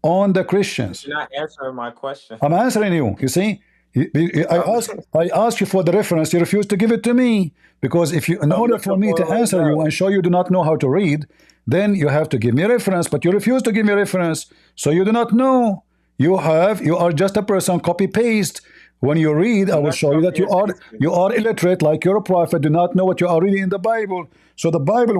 on the But Christians. you're not answering my question. I'm answering you. You see, I asked you for the reference. You refused to give it to me because if you, in I'm order for looking me for to it right answer you now. and show you do not know how to read, then you have to give me a reference. But you refuse to give me a reference, so you do not know. You are just a person copy paste. When you read, I I'm will not show you that copying and pasting. you are illiterate, like you're a prophet, do not know what you are reading in the Bible. So the Bible,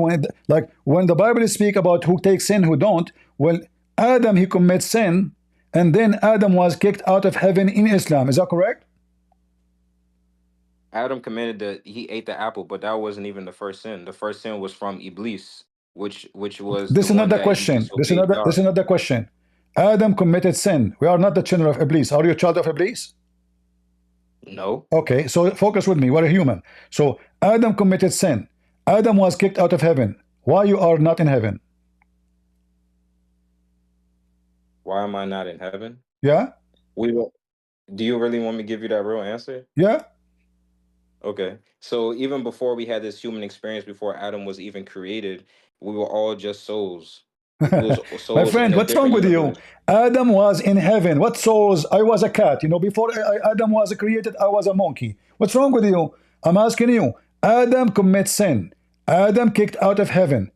when the Bible speak about who takes sin, who don't, well, Adam he commits sin, and then Adam was kicked out of heaven in Islam. Is that correct? Adam committed that he ate the apple, but that wasn't even the first sin. The first sin was from Iblis, which was the This is not one the that he question. disobeyed This God. is not the question. Adam committed sin. We are not the children of Iblis. Are you a child of Iblis? No. Okay, so focus with me. We're a human. So Adam committed sin. Adam was kicked out of heaven. Why you are not in heaven? Why am I not in heaven? Yeah? We will- do you really want me to give you that real answer? Yeah? Okay. So even before we had this human experience, before Adam was even created, we were all just souls. We was My souls in friend, a what's wrong different with you? universe. Adam was in heaven. What souls? I was a cat. Before Adam was created, I was a monkey. What's wrong with you? I'm asking you. Adam commits sin. Adam kicked out of heaven.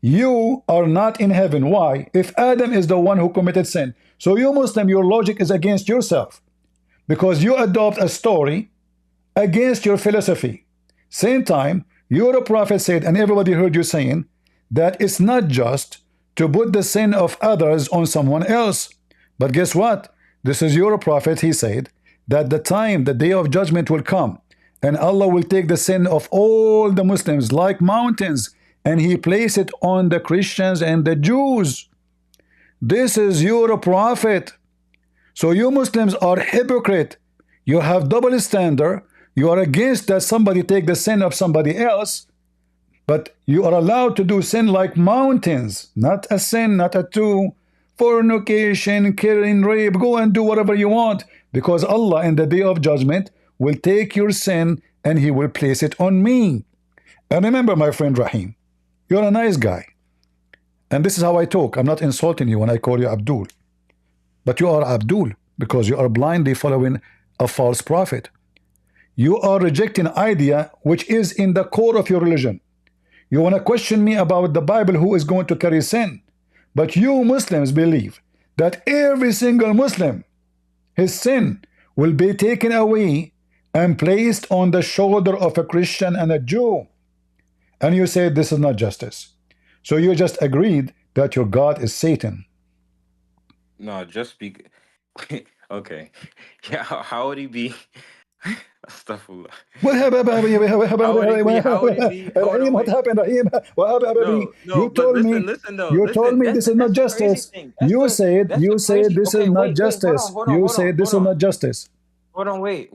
You are not in heaven. Why? If Adam is the one who committed sin. So you Muslim, your logic is against yourself because you adopt a story against your philosophy. Same time, your prophet said, and everybody heard you saying, that it's not just to put the sin of others on someone else. But guess what? This is your prophet. He said that the time, the day of judgment will come, and Allah will take the sin of all the Muslims like mountains, and He place it on the Christians and the Jews. This is your prophet. So you Muslims are hypocrite. You have double standard. You are against that somebody take the sin of somebody else, but you are allowed to do sin like mountains, not a sin, not a two. Fornication, killing, rape, go and do whatever you want, because Allah in the day of judgment will take your sin and He will place it on me. And remember, my friend Rahim, you're a nice guy. And this is how I talk. I'm not insulting you when I call you Abdul. But you are Abdul because you are blindly following a false prophet. You are rejecting idea which is in the core of your religion. You want to question me about the Bible, who is going to carry sin. But you Muslims believe that every single Muslim, his sin will be taken away and placed on the shoulder of a Christian and a Jew. And you say this is not justice. So you just agreed that your God is Satan. No, just speak. Okay. Yeah, how would he be? Astaghfirullah. What happened? How would he be? How would he be? Hold on, Rahim, what wait. happened, Rahim? What happened? No, no, but listen though. You told Listen, me this is not that's the crazy justice. thing. You That's the said crazy. this is Okay, not wait, justice. You said this hold is on. not justice. Hold on, wait.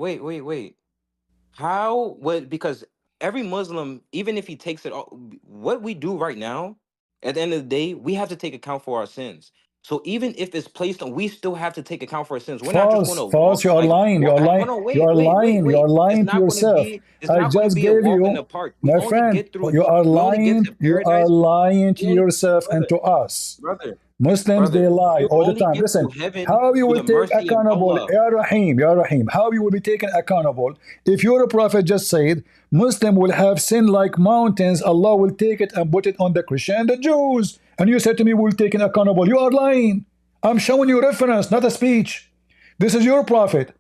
How would, because every Muslim, even if he takes it all, what we do right now, at the end of the day, we have to take account for our sins. So even if it's placed on, we still have to take account for our sins. We're not just going False, to false. walk You are like, lying. You are lying. hold on, You are lying. You are It's lying to not going to yourself. be. It's I not going to just be a gave walk in the you, park. We my only friend. get through. You are We only get lying. to You are paradise. lying to We only, yourself and brother, to us. brother, Muslims, they brother. lie You all the only time. get to Listen, heaven how you through will the take mercy of accountable, Allah. Ya Rahim, how you will be taken accountable if your prophet just said Muslim will have sin like mountains, Allah will take it and put it on the Christian and the Jews, and you said to me we'll take it accountable. You are lying. I'm showing you reference, not a speech. This is your prophet.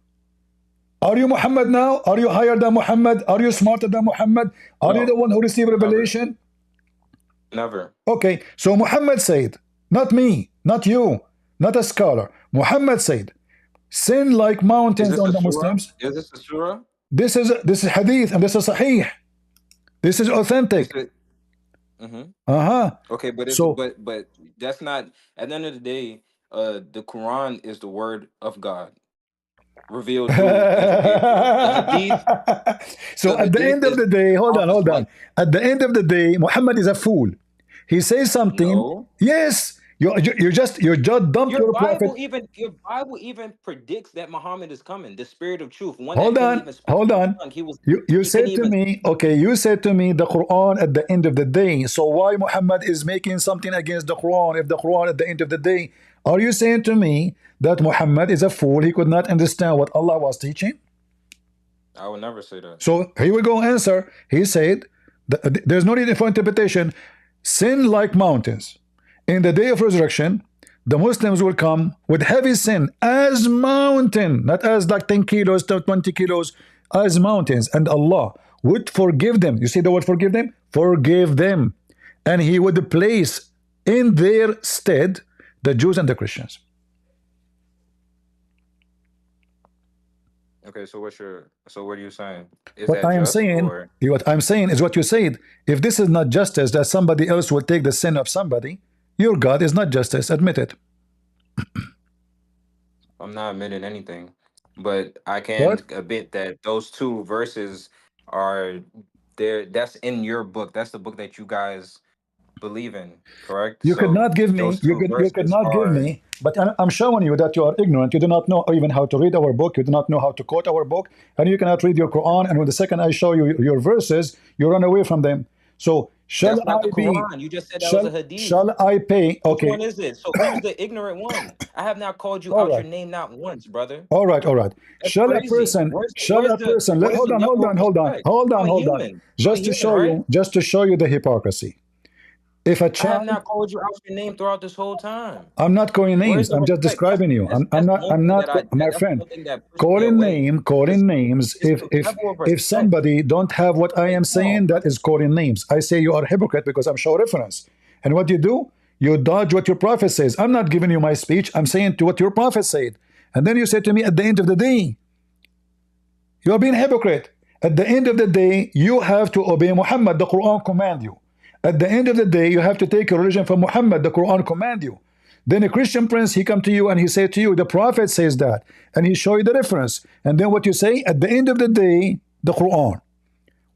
Are you Muhammad now? Are you higher than Muhammad? Are you smarter than Muhammad? Are you the No, one who received never, revelation? never. Okay, so Muhammad said, not me, not you, not a scholar. Muhammad said, sin like Is mountains this on a the surah? Muslims. Is this a surah? This is hadith and this is sahih. This is Is authentic. it? Mm-hmm. Uh-huh. Okay, but it's So but that's not, at the end of the day, the Quran is the word of God revealed through Angel Gabriel. so The at the hadith end of is the day, hold on, Prophet's hold on. wife. At the end of the day, Muhammad is a fool. He says something. No. Yes, you just dumped your prophet. Your Bible even predicts that Muhammad is coming, the spirit of truth, one that Hold couldn't on, even speak hold in his on. tongue. You He couldn't said to even. me, okay, you said to me the Quran at the end of the day. So why Muhammad is making something against the Quran if the Quran at the end of the day Are you saying to me that Muhammad is a fool? He could not understand what Allah was teaching? I would never say that. So here we go answer. He said, there's no need for interpretation. Sin like mountains. In the day of resurrection, the Muslims will come with heavy sin as mountain, not as like 10 kilos to 20 kilos, as mountains. And Allah would forgive them. You see the word forgive them? Forgive them. And He would place in their stead the Jews and the Christians. Okay, so what are you saying? Is What that I am just saying, or what I'm saying is what you said. If this is not justice, that somebody else will take the sin of somebody, your God is not justice. Admit it. I'm not admitting anything, but I can What? admit that those two verses are there. That's in your book. That's the book that you guys believe in, correct? You could So not give me. those two You could verses not give are. me. But I'm showing you that you are ignorant. You do not know even how to read our book. You do not know how to quote our book, and you cannot read your Quran. And when the second I show you your verses, you run away from them. So shall That's not I the be? Quran. You just said that was a Hadith. Shall I pay? Which Okay. one is it? So who's the ignorant one? I have not called you All out your right. name not once, brother. All right, all right. That's crazy. Shall a person, Where's hold the on, hold level of on, hold on, respect? hold I'm on, a hold on. human. I'm a human, right? Just to show you the hypocrisy. If a I have child, not called you out your name throughout this whole time. I'm not calling Where's names. the I'm just respect? describing you. That's one thing that My that's friend. one thing that pushes me away. Calling names. It's the level of If respect. somebody don't have what I am Like, come on, saying, that brother. is calling names. I say you are a hypocrite because I'm showing reference. And what you do, you dodge what your prophet says. I'm not giving you my speech. I'm saying to what your prophet said. And then you say to me at the end of the day, you're being a hypocrite. At the end of the day, you have to obey Muhammad. The Quran command you. At the end of the day, you have to take a religion from Muhammad. The Quran command you. Then a Christian prince, he come to you and he say to you, the Prophet says that, and he show you the reference. And then what you say at the end of the day, the Quran.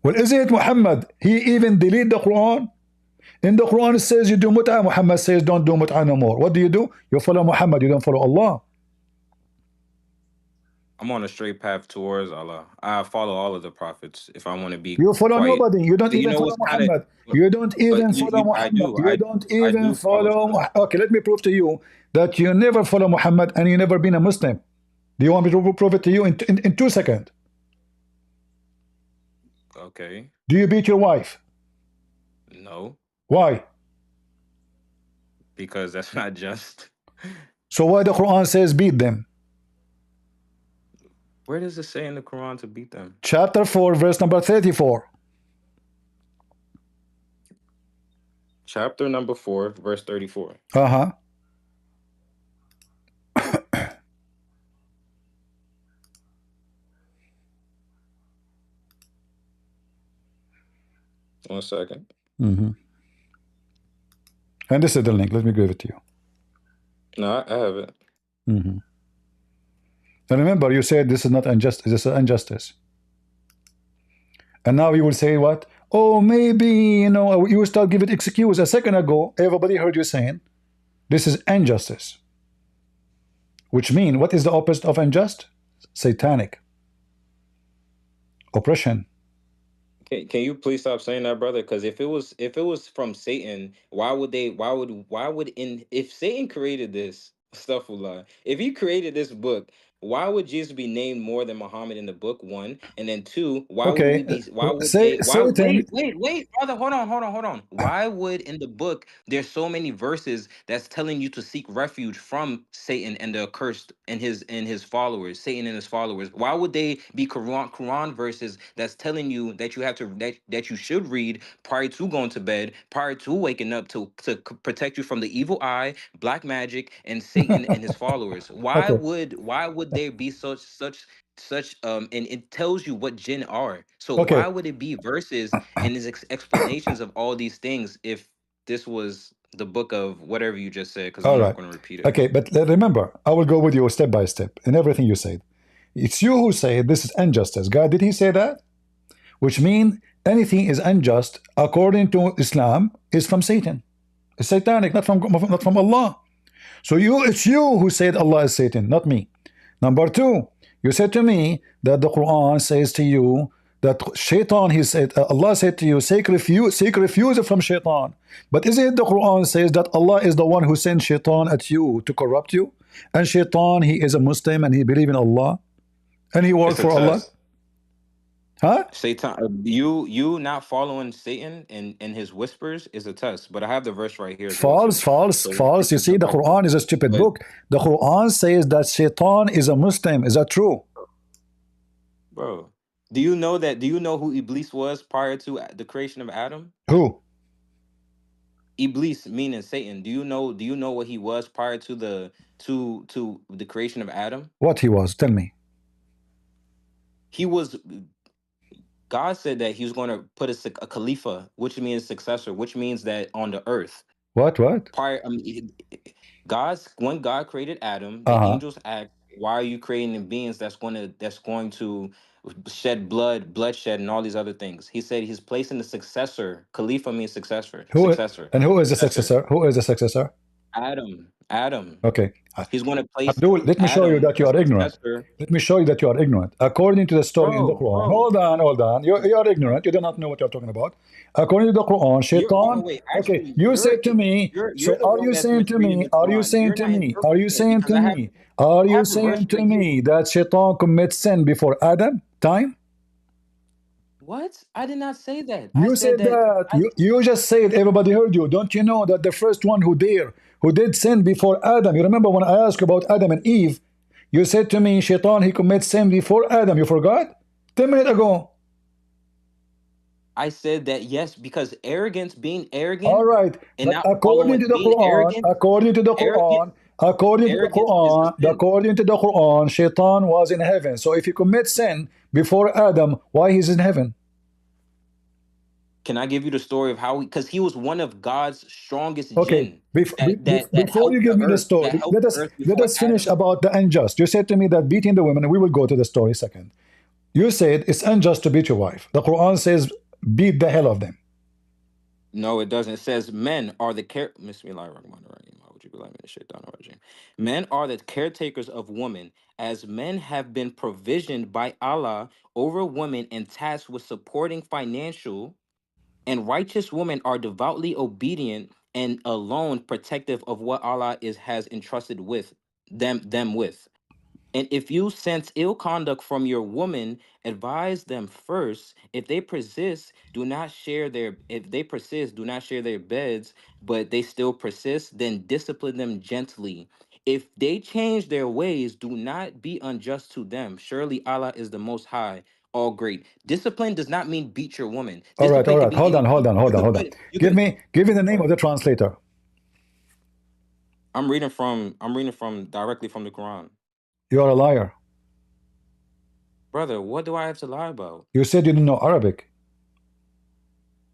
Well, isn't it Muhammad? He even delete the Quran. In the Quran it says you do mut'ah. Muhammad says don't do mut'ah no more. What do? You follow Muhammad. You don't follow Allah. I'm on a straight path towards Allah. I follow all of the prophets if I want to be You follow quite. nobody. You don't But you even know follow what's kind of. Muhammad. You don't even But follow I Muhammad. do. You don't I even do follow follow. some. Okay, let me prove to you that you never follow Muhammad and you never been a Muslim. Do you want me to prove it to you in 2 seconds? Okay. Do you beat your wife? No, Why? because that's not just. So why the Quran says beat them? Where does it say in the Quran to beat them? Chapter 4, verse number 34. Chapter number 4, verse 34. Uh-huh. One second. Mm-hmm. And this is the link. Let me give it to you. No, I have it. Mm-hmm. And remember, you said this is not injustice. This is injustice. And now you will say what? Oh, maybe, you know, you will start giving excuse. A second ago, everybody heard you saying this is injustice. Which means, what is the opposite of unjust? Satanic. Oppression. Can you please stop saying that, brother? Because if it was from Satan, why would if Satan created this stuff, if he created this book, why would Jesus be named more than Muhammad in the book? One, and then two, Okay. Satan. wait, brother, hold on. Why would in the book there's so many verses that's telling you to seek refuge from Satan and the accursed and his followers, Satan and his followers? Why would they be Quran verses that's telling you that you have to that you should read prior to going to bed, prior to waking up to protect you from the evil eye, black magic, and Satan and his followers? Why Okay. would there be such and it tells you what jinn are? So Okay. why would it be verses and his explanations of all these things if this was the book of whatever you just said? Because All I'm not right. going to repeat it. Okay, but remember, I will go with you step by step in everything you said. It's you who say this is injustice. God, did he say that? Which means anything is unjust according to Islam is from Satan. It's satanic, not from Allah. So it's you who said Allah is Satan, not me. Number two, you said to me that the Quran says to you that shaitan, he said, Allah said to you, seek refuge from shaitan. But isn't it the Quran says that Allah is the one who sent shaitan at you to corrupt you? And shaitan, he is a Muslim and he believes in Allah and he works It's a for Allah. test. Huh? Satan, you not following Satan and his whispers is a test. But I have the verse right here as well too. False, false, So false. You see, the Quran is a stupid but book. The Quran says that shaitan is a Muslim. Is that true? bro, do you know that? Do you know who Iblis was prior to the creation of Adam? Who? Iblis meaning Satan. Do you know? Do you know what he was prior to the creation of Adam? What he was? Tell me. He was. God said that he was going to put a Khalifa, which means successor, which means that on the earth. What? What? Prior, when God created Adam, the Uh-huh. angels asked, "Why are you creating beings that's going to shed bloodshed, and all these other things?" He said he's placing the successor. Khalifa means successor. Who Successor. and who is the Successor. successor? Who is the successor? Adam. Adam. Okay. He's going to place Abdul, let me show you Adam, that you the are ignorant. successor. Let me show you that you are ignorant. According to the story in the Quran. Bro. Hold on, hold on. You are ignorant. You do not know what you're talking about. According to the Quran, shaitan. Wait, Okay, actually, you said to me. So you're the are one you that's saying to misreading me? the Are you Quran. saying You're to not me? Are you interpreting it saying because to me? Are you have the verse saying to right me here. that shaitan commits sin before Adam time? What? I did not say that. You I said said that. You just said, everybody heard you. Don't you know that the first one who did sin before Adam? You remember when I asked about Adam and Eve, you said to me, shaitan, he commits sin before Adam. You forgot? 10 minutes ago. I said that yes, because arrogance, being arrogant, All right. and But not following, being arrogant, according to the Quran, arrogance is a sin. according to the Quran, shaitan was in heaven. So if he commits sin before Adam, why he's in heaven? Can I give you the story of how? Because he was one of God's strongest Okay, jinn that before you helped give the me the earth, that story, helped the earth let before us finish Adam. about the unjust. You said to me that beating the women, and we will go to the story second. You said it's unjust to beat your wife. The Quran says beat the hell of them. No, it doesn't. It says men are the men are the caretakers of women, as men have been provisioned by Allah over women and tasked with supporting financial, and righteous women are devoutly obedient and alone protective of what Allah has entrusted with them with. And if you sense ill conduct from your woman, advise them first. If they persist, do not share their beds, but they still persist, then discipline them gently. If they change their ways, do not be unjust to them. Surely Allah is the most high, all great. Discipline does not mean beat your woman. All right, all Discipline can right. be Hold on, hold anything. on, hold on, hold on. Give me the name of the translator. I'm reading from directly from the Quran. You are a liar. Brother, what do I have to lie about? You said you didn't know Arabic.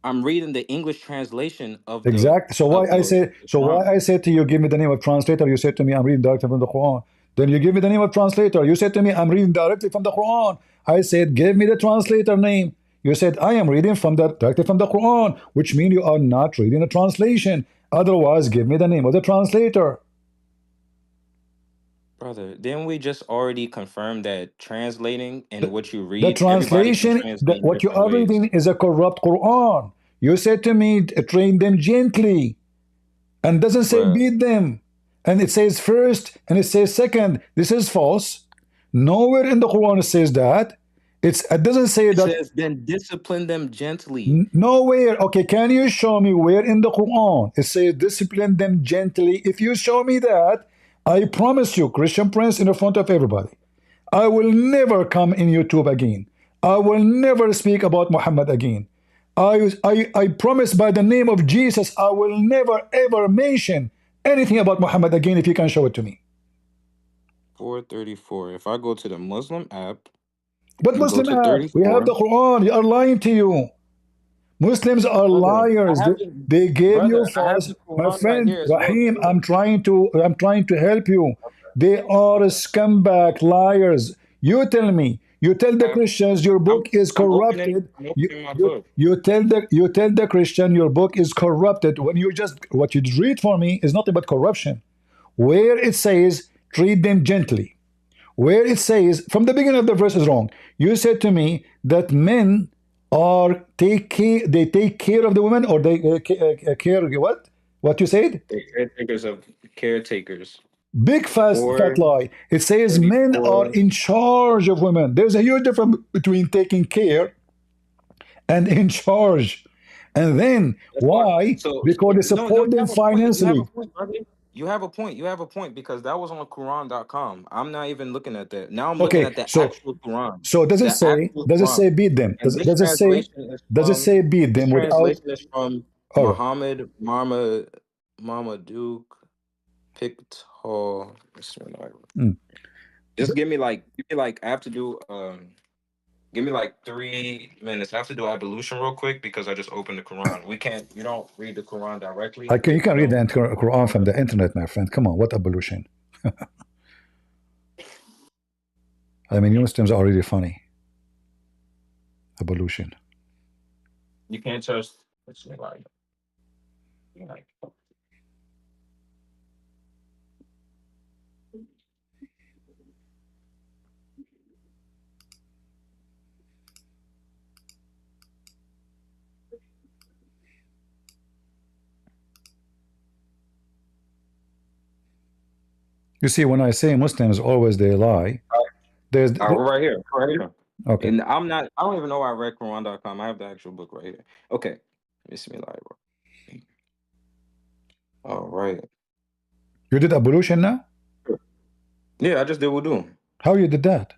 I'm reading the English translation of Exactly. So why Quran. I said to you, give me the name of translator? You said to me, I'm reading directly from the Quran. Then you give me the name of translator. You said to me, I'm reading directly from the Quran. I said, give me the translator name. You said, I am reading directly from the Quran, which means you are not reading the translation. Otherwise, give me the name of the translator. Brother, didn't we just already confirm that translating and what you The read, everybody can translation, translate in what you different are ways? reading is a corrupt Quran. You said to me, train them gently, and doesn't say Bruh, beat them. And it says first, and it says second. This is false. Nowhere in the Quran it says that. It doesn't say it that. says, then discipline them gently. Nowhere. Okay, can you show me where in the Quran it says discipline them gently? If you show me that, I promise you, Christian Prince, in front of everybody, I will never come in YouTube again. I will never speak about Muhammad again. I promise by the name of Jesus, I will never ever mention anything about Muhammad again if you can show it to me. 434. If I go to the Muslim app But and go Muslim to app, we have 34, the Quran. They are lying to you. Muslims are brother, liars. They gave you I have false. the My Quran right friend here as well Rahim, too. I'm trying to help you. They are scumbag liars. You tell me. You tell the Christians your book is corrupted. I'm opening my book. You tell the Christian your book is corrupted when you just what you read for me is nothing but corruption. Where it says treat them gently, where it says from the beginning of the verse is wrong. You said to me that men are they take care of the women, or they care what you said? The caretakers of caretakers. Big fat lie. It says men are 34. in charge of women. There's a huge difference between taking care and in charge. And then That's why. why? So Because they no, no, support you them have a point. You have a financially. point, brother. You have a point. You have a point because that was on Quran.com. I'm not even looking at that. Now I'm looking Okay, at the so actual Quran. does it The say actual Quran. beat them? And this translation is Does it from say beat this them without? translation is from All right. Muhammad Marmaduke Pictal. Mm. Just give me like I have to do give me like 3 minutes. I have to do ablution real quick because I just opened the Quran. You don't read the Quran directly. You can You read the don't. Quran from the internet, my friend. Come on, what abolition? I mean, you Muslims are really funny. Abolition. You can't trust. What's it like? Like, You see, when I say Muslims always they lie, there's we're right here, right here. okay. And I'm not. I don't even know I read Quran.com. I have the actual book right here. Okay, Bismillah. All right. You did abolition now? Yeah, I just did wudu. How you did that?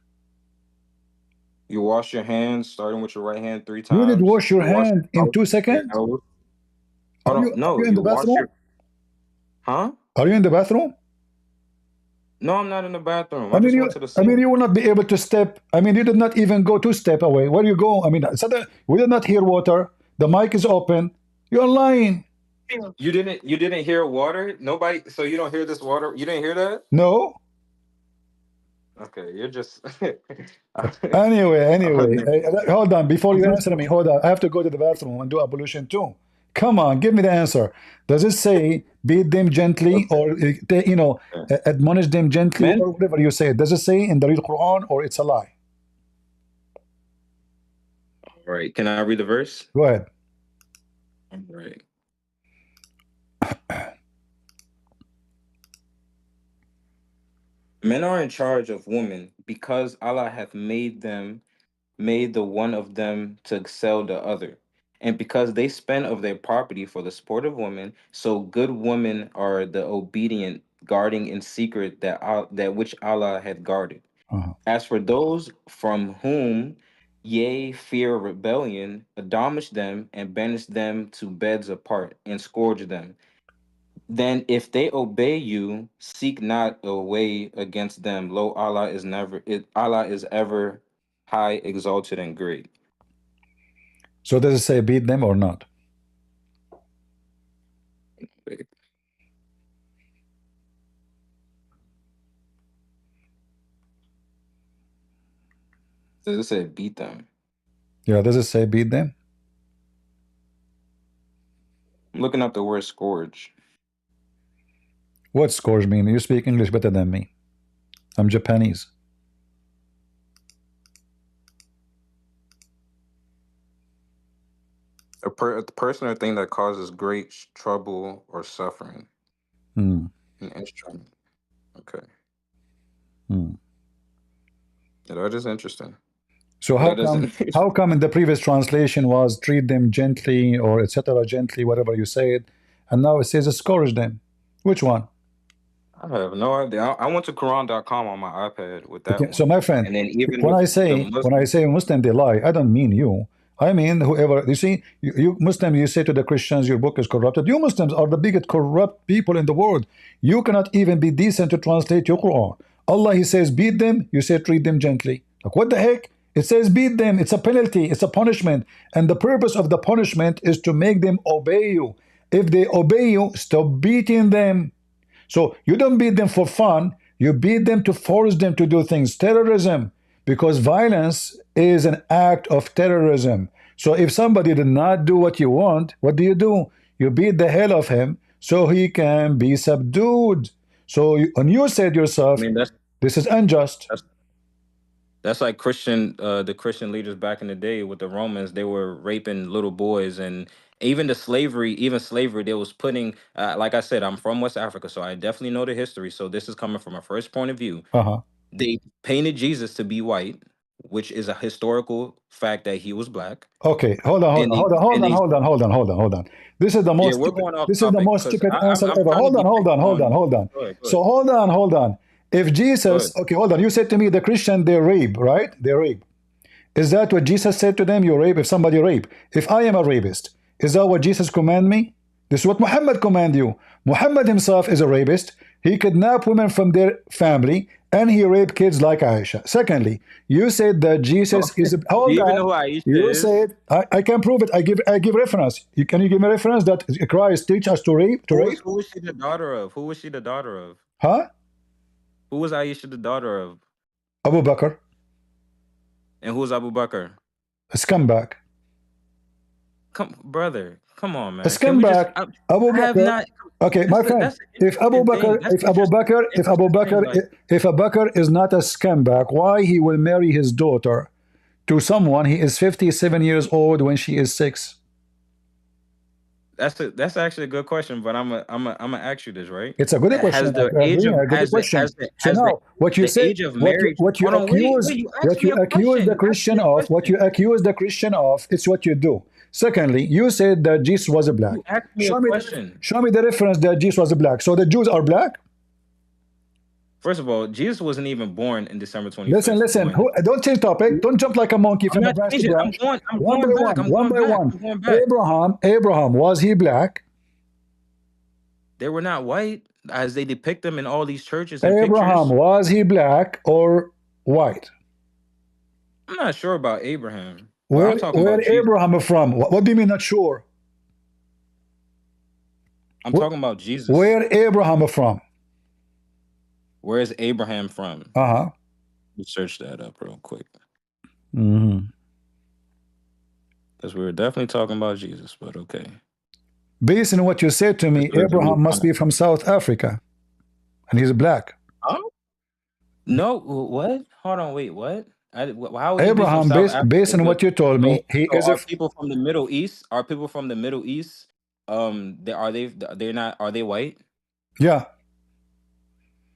You wash your hands, starting with your right hand 3 You did times. wash your You wash hand your in mouth, 2 your seconds? nose. Hold on. Are No, you in you the wash bathroom? your. Huh? Are you in the bathroom? No, I'm not in the bathroom. I I mean, just went to the you sink. will not be able to step. I mean, you did not even go 2 step away. Where you go? I mean, suddenly we did not hear water. The mic is open. You're lying. You didn't hear water? Nobody, so you don't hear this water? You didn't hear that? No. Okay, you're just Anyway, Okay. hold on. Before you answer me, hold on. I have to go to the bathroom and do ablution too. Come on, give me the answer. Does it say beat them gently, or admonish them gently, Men? or whatever you say? Does it say in the real Quran, or it's a lie? All right, can I read the verse? Go ahead. All right. Men are in charge of women because Allah hath made the one of them to excel the other. And because they spend of their property for the sport of women, so good women are the obedient, guarding in secret that which Allah hath guarded. Uh-huh. As for those from whom ye fear rebellion, admonish them and banish them to beds apart and scourge them. Then if they obey you, seek not a way against them. Lo, Allah is ever high, exalted, and great. So does it say beat them or not? Does it say beat them? Yeah, does it say beat them? I'm looking up the word scourge. What scourge mean? You speak English better than me. I'm Japanese. A person or thing that causes great trouble or suffering. Hmm. An instrument. Okay. Hmm. Yeah, that is interesting. So That doesn't. how come in the previous translation was treat them gently or etc. gently, whatever you said, and now it says scourge them? Which one? I have no idea. I went to Quran.com on my iPad with that Okay, so one, my friend, and then even when with I the say Muslim they lie, I don't mean you. I mean whoever. You see, you Muslims, you say to the Christians your book is corrupted. You Muslims are the biggest corrupt people in the world. You cannot even be decent to translate your Quran. Allah, He says beat them. You say treat them gently. Like what the heck? It says beat them. It's a penalty. It's a punishment. And the purpose of the punishment is to make them obey you. If they obey you, stop beating them. So you don't beat them for fun. You beat them to force them to do things. Terrorism, because violence is an act of terrorism. So if somebody did not do what you want, what do? You beat the hell of him so he can be subdued. So and you said I yourself, mean, This is unjust. That's like the Christian leaders back in the day with the Romans. They were raping little boys, and even slavery, they was putting. Like I said, I'm from West Africa, so I definitely know the history. So this is coming from a first point of view. Uh-huh. They painted Jesus to be white, which is a historical fact that he was black. Okay, hold on, hold And on, they hold on, hold and on, they hold on, hold on, hold on, hold on. This is the yeah, most we're stupid, going off this is the topic most because stupid answer I'm ever. trying to Hold on, get hold back on, hold on, on. hold on. Go ahead, go So ahead, hold on. If go Jesus, ahead. okay, hold on. You said to me the Christian they rape, right? They rape. Is that what Jesus said to them? You rape if somebody rape. If I am a rapist, is that what Jesus command me? This is what Muhammad command you. Muhammad himself is a rapist. He kidnapped women from their family and he raped kids like Aisha. Secondly, you said that Jesus Okay. is a, Do hold you even on. know who Aisha You is? said I can prove it. I give reference. Can you give me reference that Christ teach us to rape? To rape? Who was she the daughter of? Who was she the daughter of? Huh? Who was Aisha the daughter of? Abu Bakr, And who was Abu Bakr? a scumbag. Come, brother, come on, A man. Can we just? scumbag. Abu I have Bakr. not. Okay, my friend. That's an interesting thing. That's interesting. If Abu Bakr is not a scumbag, why he will marry his daughter to someone he is 57 years old when she is 6? That's actually a good question. But I'm gonna ask you this, right? It's a good Has question. the I age agree. of A good question. So has now, what you the say, age of marriage? Hold on, wait. You asked me a question. You asked me a What you question. accuse the Christian of, it's what you do. Secondly, you said that Jesus was a black. You asked me a question. Show me the reference that Jesus was a black. So the Jews are black. First of all, Jesus wasn't even born in December Listen, 25th. listen. One. Don't change topic. Don't jump like a monkey I'm from a not branch to changing. branch. I'm One by going back. one. I'm One going by back. one. I'm going back. Abraham, was he black? They were not white as they depict them in all these churches and Abraham, pictures. was he black or white? I'm not sure about Abraham, but I'm talking Where about Jesus. Abraham from? What do you mean not sure? I'm talking about Jesus. Where Abraham from? Where is Abraham from? Uh-huh. Let's search that up real quick. Mm-hmm. Because we were definitely talking about Jesus, but okay. Based on what you said to me, Abraham must be from South Africa, and he's black. Huh? No, what? Hold on, wait, what? How would he be from Abraham, South Africa? based on what you told So, me, he so is a are people from the Middle East? Are people from the Middle East? They're not. Are they white? yeah,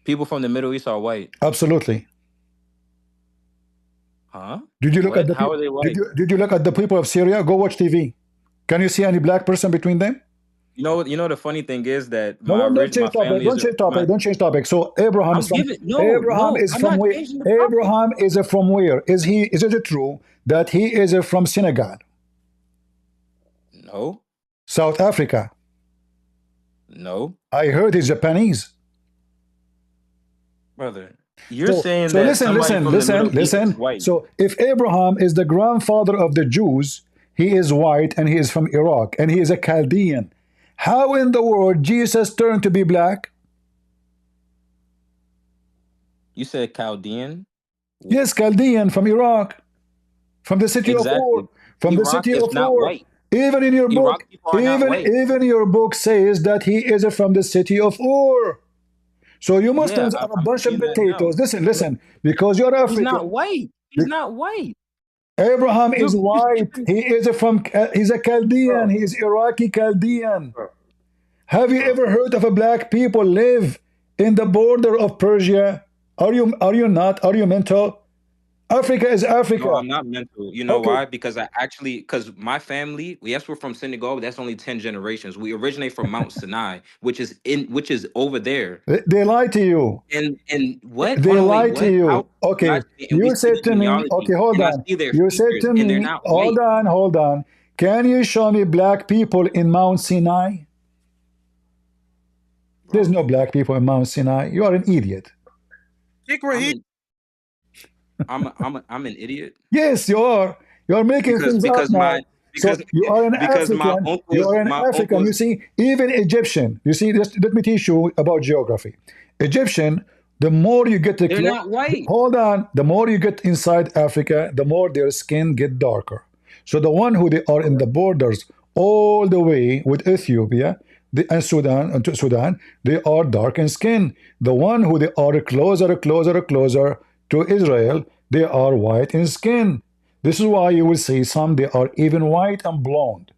People from the Middle East are white. absolutely. Huh? Did you look at What? the How people? are they white? Did you look at the people of Syria? Go watch TV. Can you see any black person between them? You know the funny thing is that No, don't my change topic. family is Don't change topic. So Abraham is I'm from giving no, I'm from not where? changing the topic. Abraham is from where? Is it true that he is from Senegal, No, South Africa? no, I heard he's Japanese. brother. You're saying So that somebody from the Middle East is listen. white. So if Abraham is the grandfather of the Jews, he is white and he is from Iraq and he is a Chaldean. How in the world Jesus turned to be black? You said Chaldean? Yes, Chaldean from Iraq, from the city of Ur, Exactly. from the Iraq city is of not Ur. white. Even in your book, Iraq people are not white. even your book says that he is from the city of Ur. So you Yeah, Muslims are a I'm bunch of saying that now. potatoes. Listen, because you're He's African. not white. He's not white. Abraham is You're white. skipping, He is he's a Chaldean. bro. He is Iraqi Chaldean. Bro, Have you bro. ever heard of a black people live in the border of Persia? Are you not? Are you mental? Africa is No, Africa. I'm not mental. You know Okay. why? Because because my family, yes, we're from Senegal, but that's only 10 generations. We originate from Mount Sinai, which is over there. They lie to you. And what? Hold They on, wait, lie to what? How you. lie Okay. to me? And we You study said to me, genealogy okay, hold and I on. see their You said features to and they're me, not white. hold on. Can you show me black people in Mount Sinai? There's Bro. no black people in Mount Sinai. You are an idiot. I'm an idiot. Yes, you are. You are making Because things up because now. my So because you are an because African. You are an my African. You uncles see, even Egyptian. You see, let me teach you about geography. Egyptian. The more you get they're not white. hold on. The more you get inside Africa, the more their skin get darker. So the one who they are in the borders all the way with Ethiopia, and Sudan, they are dark in skin. The one who they are closer to Israel, they are white in skin. This is why you will see some they are even white and blonde.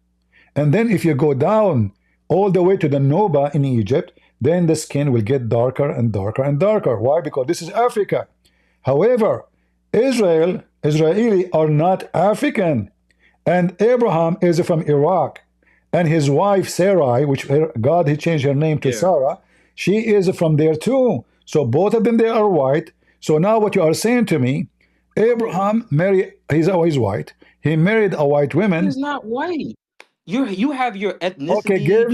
And then if you go down all the way to the Noba in Egypt, then the skin will get darker and darker and darker. Why? Because this is Africa. However, Israeli are not African. And Abraham is from Iraq. And his wife Sarai, which God he changed her name to Sarah, she is from there too. So both of them they are white. So now what you are saying to me, Abraham married, he's always white. He married a white woman. He's not white. You have your ethnicity. Okay, give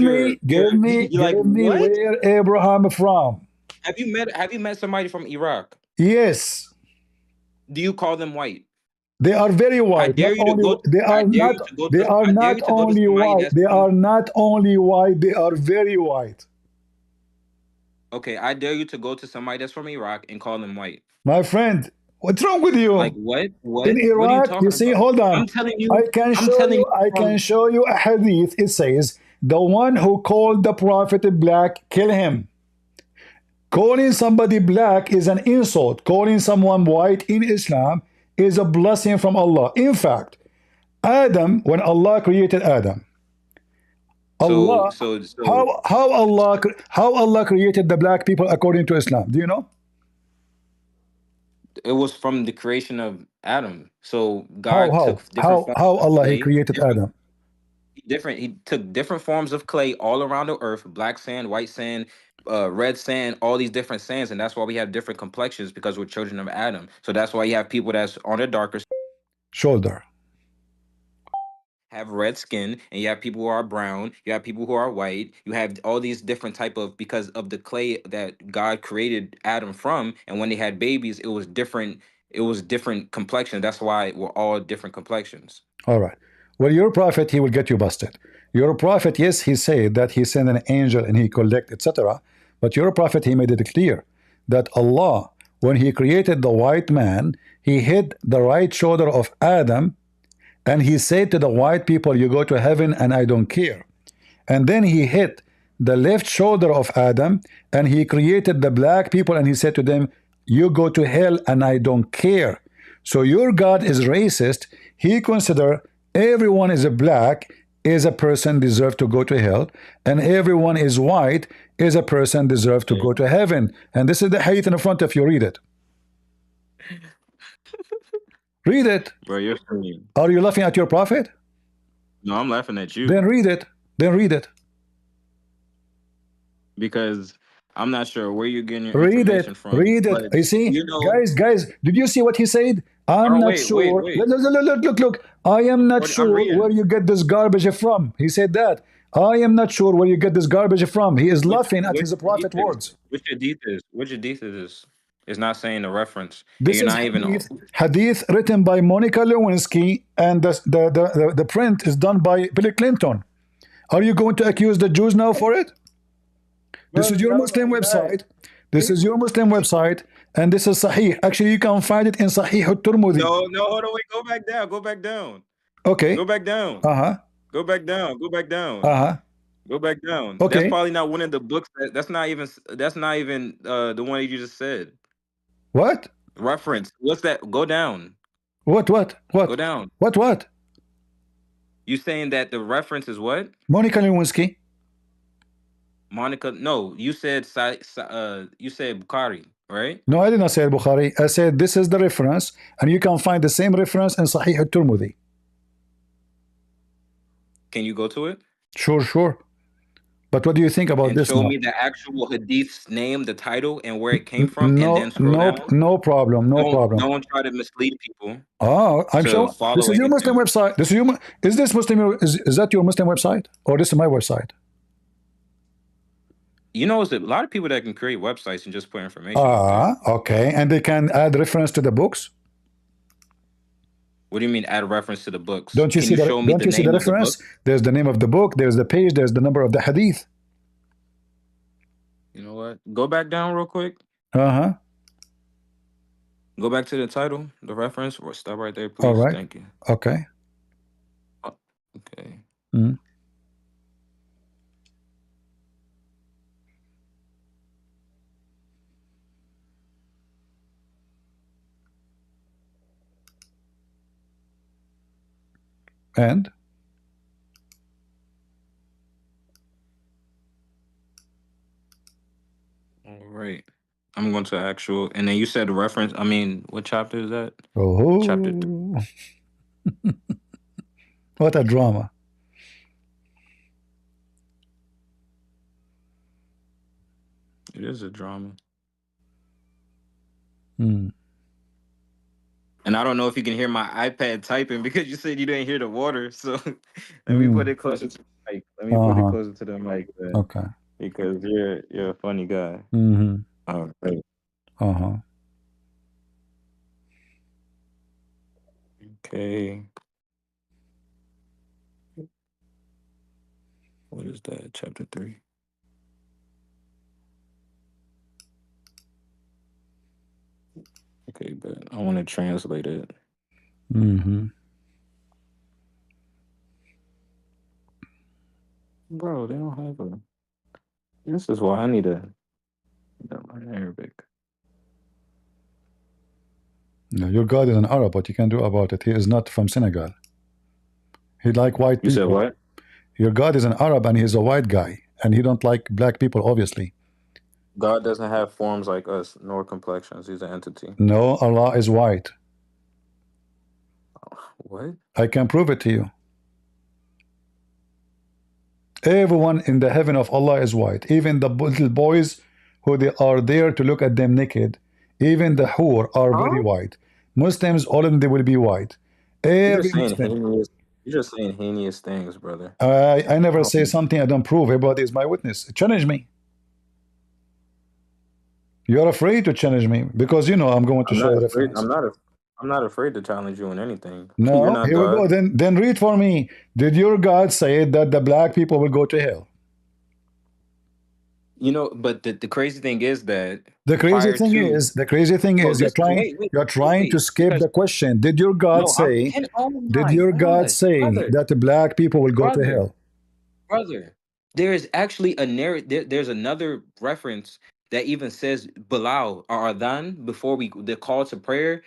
me what? where Abraham from. Have you met somebody from Iraq? Yes. Do you call them white? They are very white. They are not only white. They are not only white. They are very white. Okay, I dare you to go to somebody that's from Iraq and call them white. My friend, what's wrong with you? Like what? What? In Iraq, what are you talking you see, about? hold on. I'm telling you. I can show you a hadith. It says, the one who called the prophet black, kill him. Calling somebody black is an insult. Calling someone white in Islam is a blessing from Allah. In fact, Adam, when Allah created Adam, how Allah created the black people according to Islam? Do you know? It was from the creation of Adam. So God took different how Allah he created Adam. He took different forms of clay all around the earth, black sand, white sand, red sand, all these different sands, and that's why we have different complexions, because we're children of Adam. So that's why you have people that's on the darker shoulder have red skin, and you have people who are brown, you have people who are white, you have all these different type of, because of the clay that God created Adam from, and when they had babies, it was different complexions. That's why we're all different complexions. All right. Well, your prophet, he will get you busted. Your prophet, yes, he said that he sent an angel and he collect, etc. But your prophet, he made it clear that Allah, when he created the white man, he hit the right shoulder of Adam, and he said to the white people, you go to heaven and I don't care. And then he hit the left shoulder of Adam, and he created the black people, and he said to them, you go to hell and I don't care. So your God is racist. He consider everyone is a black is a person deserve to go to hell, and everyone is white is a person deserve to go to heaven. And this is the hadith in front of you. Read it. Read it. Bro, you're funny. Are you laughing at your prophet? No, I'm laughing at you. Then read it. Then read it. Because I'm not sure where you're getting your information from. Read it. You see, you know, guys, did you see what he said? I'm not sure. Wait. Look. I am not sure where you get this garbage from. He said that. I am not sure where you get this garbage from. He is laughing at his prophet words. Which hadith is? Which hadith is this? It's not saying the reference. This is hadith written by Monica Lewinsky, and the print is done by Bill Clinton. Are you going to accuse the Jews now for it? This is your Muslim website. This is your Muslim website, and this is Sahih. Actually, you can find it in Sahih al-Tirmidhi. No, hold on, wait, go back down. Go back down. Okay. Go back down. Go back down. Go back down. Go back down. Okay. That's probably not one of the books. That's not even the one you just said. What? Reference. What's that? Go down. What? Go down. What? You saying that the reference is what? Monica Lewinsky. Monica, no, you said Bukhari, right? No, I did not say Bukhari. I said this is the reference, and you can find the same reference in Sahih al-Tirmidhi. Can you go to it? Sure. But what do you think about this? Show me the actual hadith's name, the title, and where it came from, and then scroll down. No problem. Don't try to mislead people. Oh, I'm sure. This is your Muslim website. Is this Muslim? Is that your Muslim website, or this is my website? You know, there's a lot of people that can create websites and just put information. Okay. And they can add reference to the books? What do you mean add reference to the books? Don't you see the reference? There's the name of the book, there's the page, there's the number of the hadith. You know what? Go back down real quick. Go back to the title, the reference, or stop right there, please. All right. Thank you. Okay. Okay. And All right. I'm going to actual, and then you said the reference. I mean, what chapter is that? Chapter 3. oh, what a drama. It is a drama. Hmm. And I don't know if you can hear my iPad typing because you said you didn't hear the water. So let me put it closer to the mic. Let me put it closer to the mic, man, Okay. because you're a funny guy. Mm-hmm. All right. Uh-huh. Okay. What is that? Chapter 3. Okay, but I want to translate it. Mm-hmm. Bro, they don't have a. This is why I need to learn Arabic. No, your God is an Arab. What you can do about it? He is not from Senegal. He like white You said people. what? Your God is an Arab and he's a white guy. And he don't like black people, obviously. God doesn't have forms like us, nor complexions. He's an entity. No, Allah is white. What? I can prove it to you. Everyone in the heaven of Allah is white. Even the little boys who they are there to look at them naked. Even the hur are very Huh? white. Muslims, all of them, they will be white. You're Every just saying Muslim. heinous. You're just saying heinous things, brother. I never say something I don't prove. Everybody is my witness. Challenge me. You're afraid to challenge me because you know I'm going to I'm show not a afraid. reference. I'm not afraid to challenge you in anything. You're No, not here we go. God. Then read for me. Did your God say that the black people will go to hell? You know, but the crazy thing is that The crazy prior thing to is, the crazy thing no, is, listen, wait, wait, you're wait, trying to wait, skip because the question. Did your God no, I'm say? and oh Did my your God gosh, say brother, that the black people will go to brother, hell? brother. There is actually a there's another reference that even says Bilal or Adhan before the call to prayer.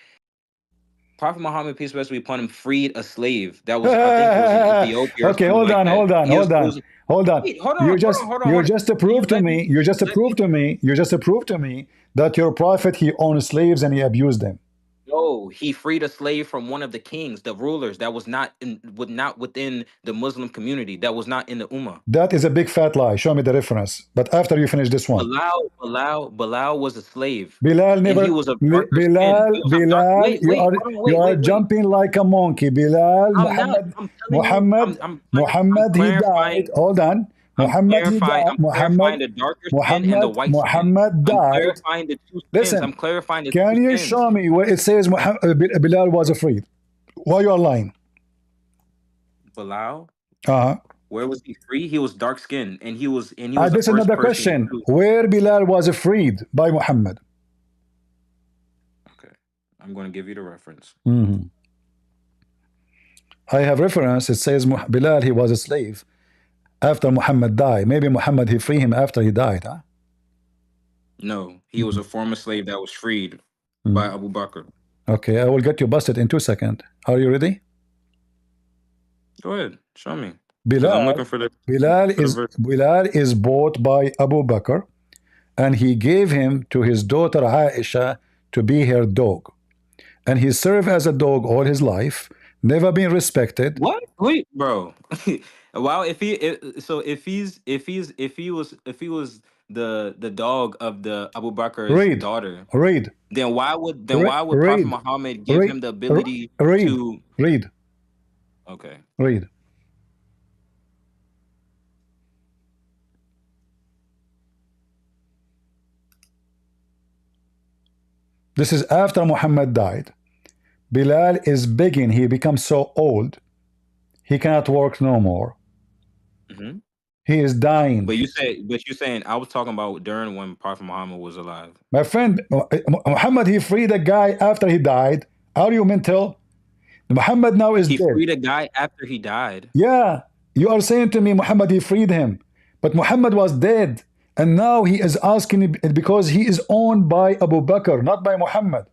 Prophet Muhammad, peace and be upon him, freed a slave that was, I think it was in Ethiopia or Okay, something hold like on, that. hold on, He was, hold it on, was hold on. wait, hold on, hold on, hold on, You hold on. just to Can you prove to let me, me you just to let prove me to me, you just to prove to me that your prophet he owned slaves and he abused them. No, he freed a slave from one of the kings, the rulers that was not within the Muslim community, that was not in the Ummah. That is a big fat lie. Show me the reference. But after you finish this one, Bilal was a slave, Bilal and he never. was of darker skin. He was of dark. Bilal, Wait, wait, hold on, you wait, are wait, wait. jumping like a monkey. Bilal, I'm not. I'm telling you. I'm Muhammad, he died. clarifying. Hold on. I'm Muhammad, he clarifying. died. I'm clarifying the darker skin and the white skin. Muhammad I'm died. clarifying the two skins. I'm Listen, clarifying the two can you skins. show me where it says Bilal was afraid? Why you are lying? Bilal, Uh-huh. where was he free? He was dark skinned, and he was the This is first another person question. to. Where Bilal was freed by Muhammad? Okay, I'm going to give you the reference. Mhm. I have reference. It says Bilal, he was a slave after Muhammad died. Maybe Muhammad, he freed him after he died. Huh? No, he was a former slave that was freed by Mhm. Abu Bakr. Okay, I will get you busted in 2 seconds. Are you ready? Go ahead, show me, because I'm Bilal, looking for the verse. Bilal is bought by Abu Bakr, and he gave him to his daughter Aisha to be her dog. And he served as a dog all his life, never been respected. What? Wait, bro. Wow, if he was the dog of the Abu Bakr's Read, daughter, read, then why would Prophet read, Muhammad give read, him the ability read, to? read, Okay, read. This is after Muhammad died. Bilal is begging. He becomes so old, he cannot work no more. hmm He is dying. but you're saying I was talking about during when Prophet Muhammad was alive. My friend, Muhammad, he freed a guy after he died. Are you mental? Muhammad now is He dead. freed a guy after he died. Yeah, you are saying to me, Muhammad, he freed him. But Muhammad was dead. And now he is asking because he is owned by Abu Bakr, not by Muhammad.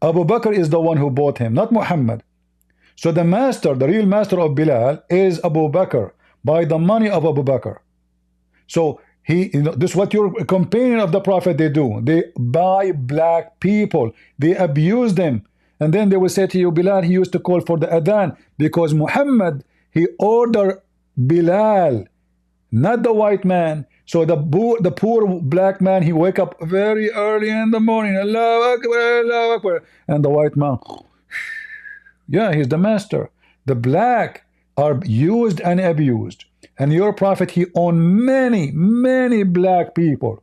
Abu Bakr is the one who bought him, not Muhammad. So the master, the real master of Bilal is Abu Bakr by the money of Abu Bakr. So this is what your companion of the Prophet they do. They buy black people, they abuse them, and then they will say to you, Bilal, he used to call for the adhan because Muhammad, he ordered Bilal, not the white man. So the poor black man, he wake up very early in the morning, Allahu Akbar, Allahu Akbar, and the white man, yeah, he's the master. The black are used and abused. And your prophet, he owned many black people.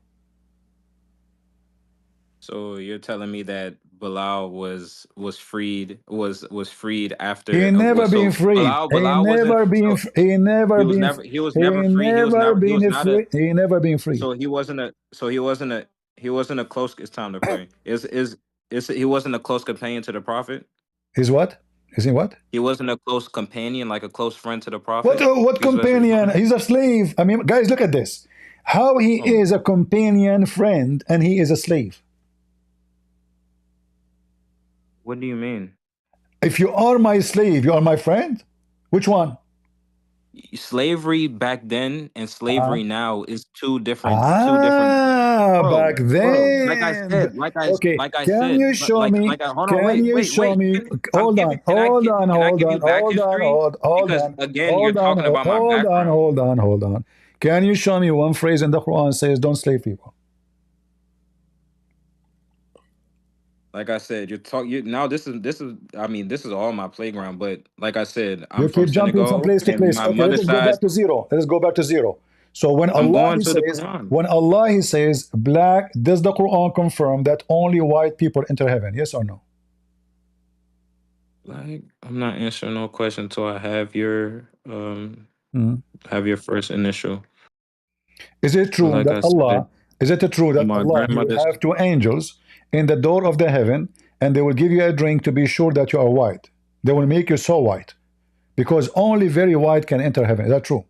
So you're telling me that Bilal was freed He after never been freed. He Bilal wasn't never been. so He never been. he was He never free. never He was been not a free. He never been free. so he wasn't a close. It's time to pray. He wasn't a close companion to the prophet. Is what? Is he what? He wasn't a close companion, like a close friend to the What? prophet. What companion? He's a slave. I mean, guys, look at this. How he is a companion, friend, and he is a slave. What do you mean? If you are my slave, you are my friend. Which one? Slavery back then and slavery now is two different. Back then. Like I said, okay. Can you show me? Can you show me? Hold on. Can you show me one phrase in the Quran says don't slave people? Like I said, now this is I mean, this is all my playground, but like I said, I'm you from keep jumping Senegal, from place to place. Okay, let us go back to zero. Let us go back to zero. So when Allah he says black, does the Quran confirm that only white people enter heaven? Yes or no? Like, I'm not answering no question until I have your first initial. Is it true Like that Allah? Is it true that Allah will have two angels in the door of the heaven, and they will give you a drink to be sure that you are white? They will make you so white, because only very white can enter heaven. Is that true?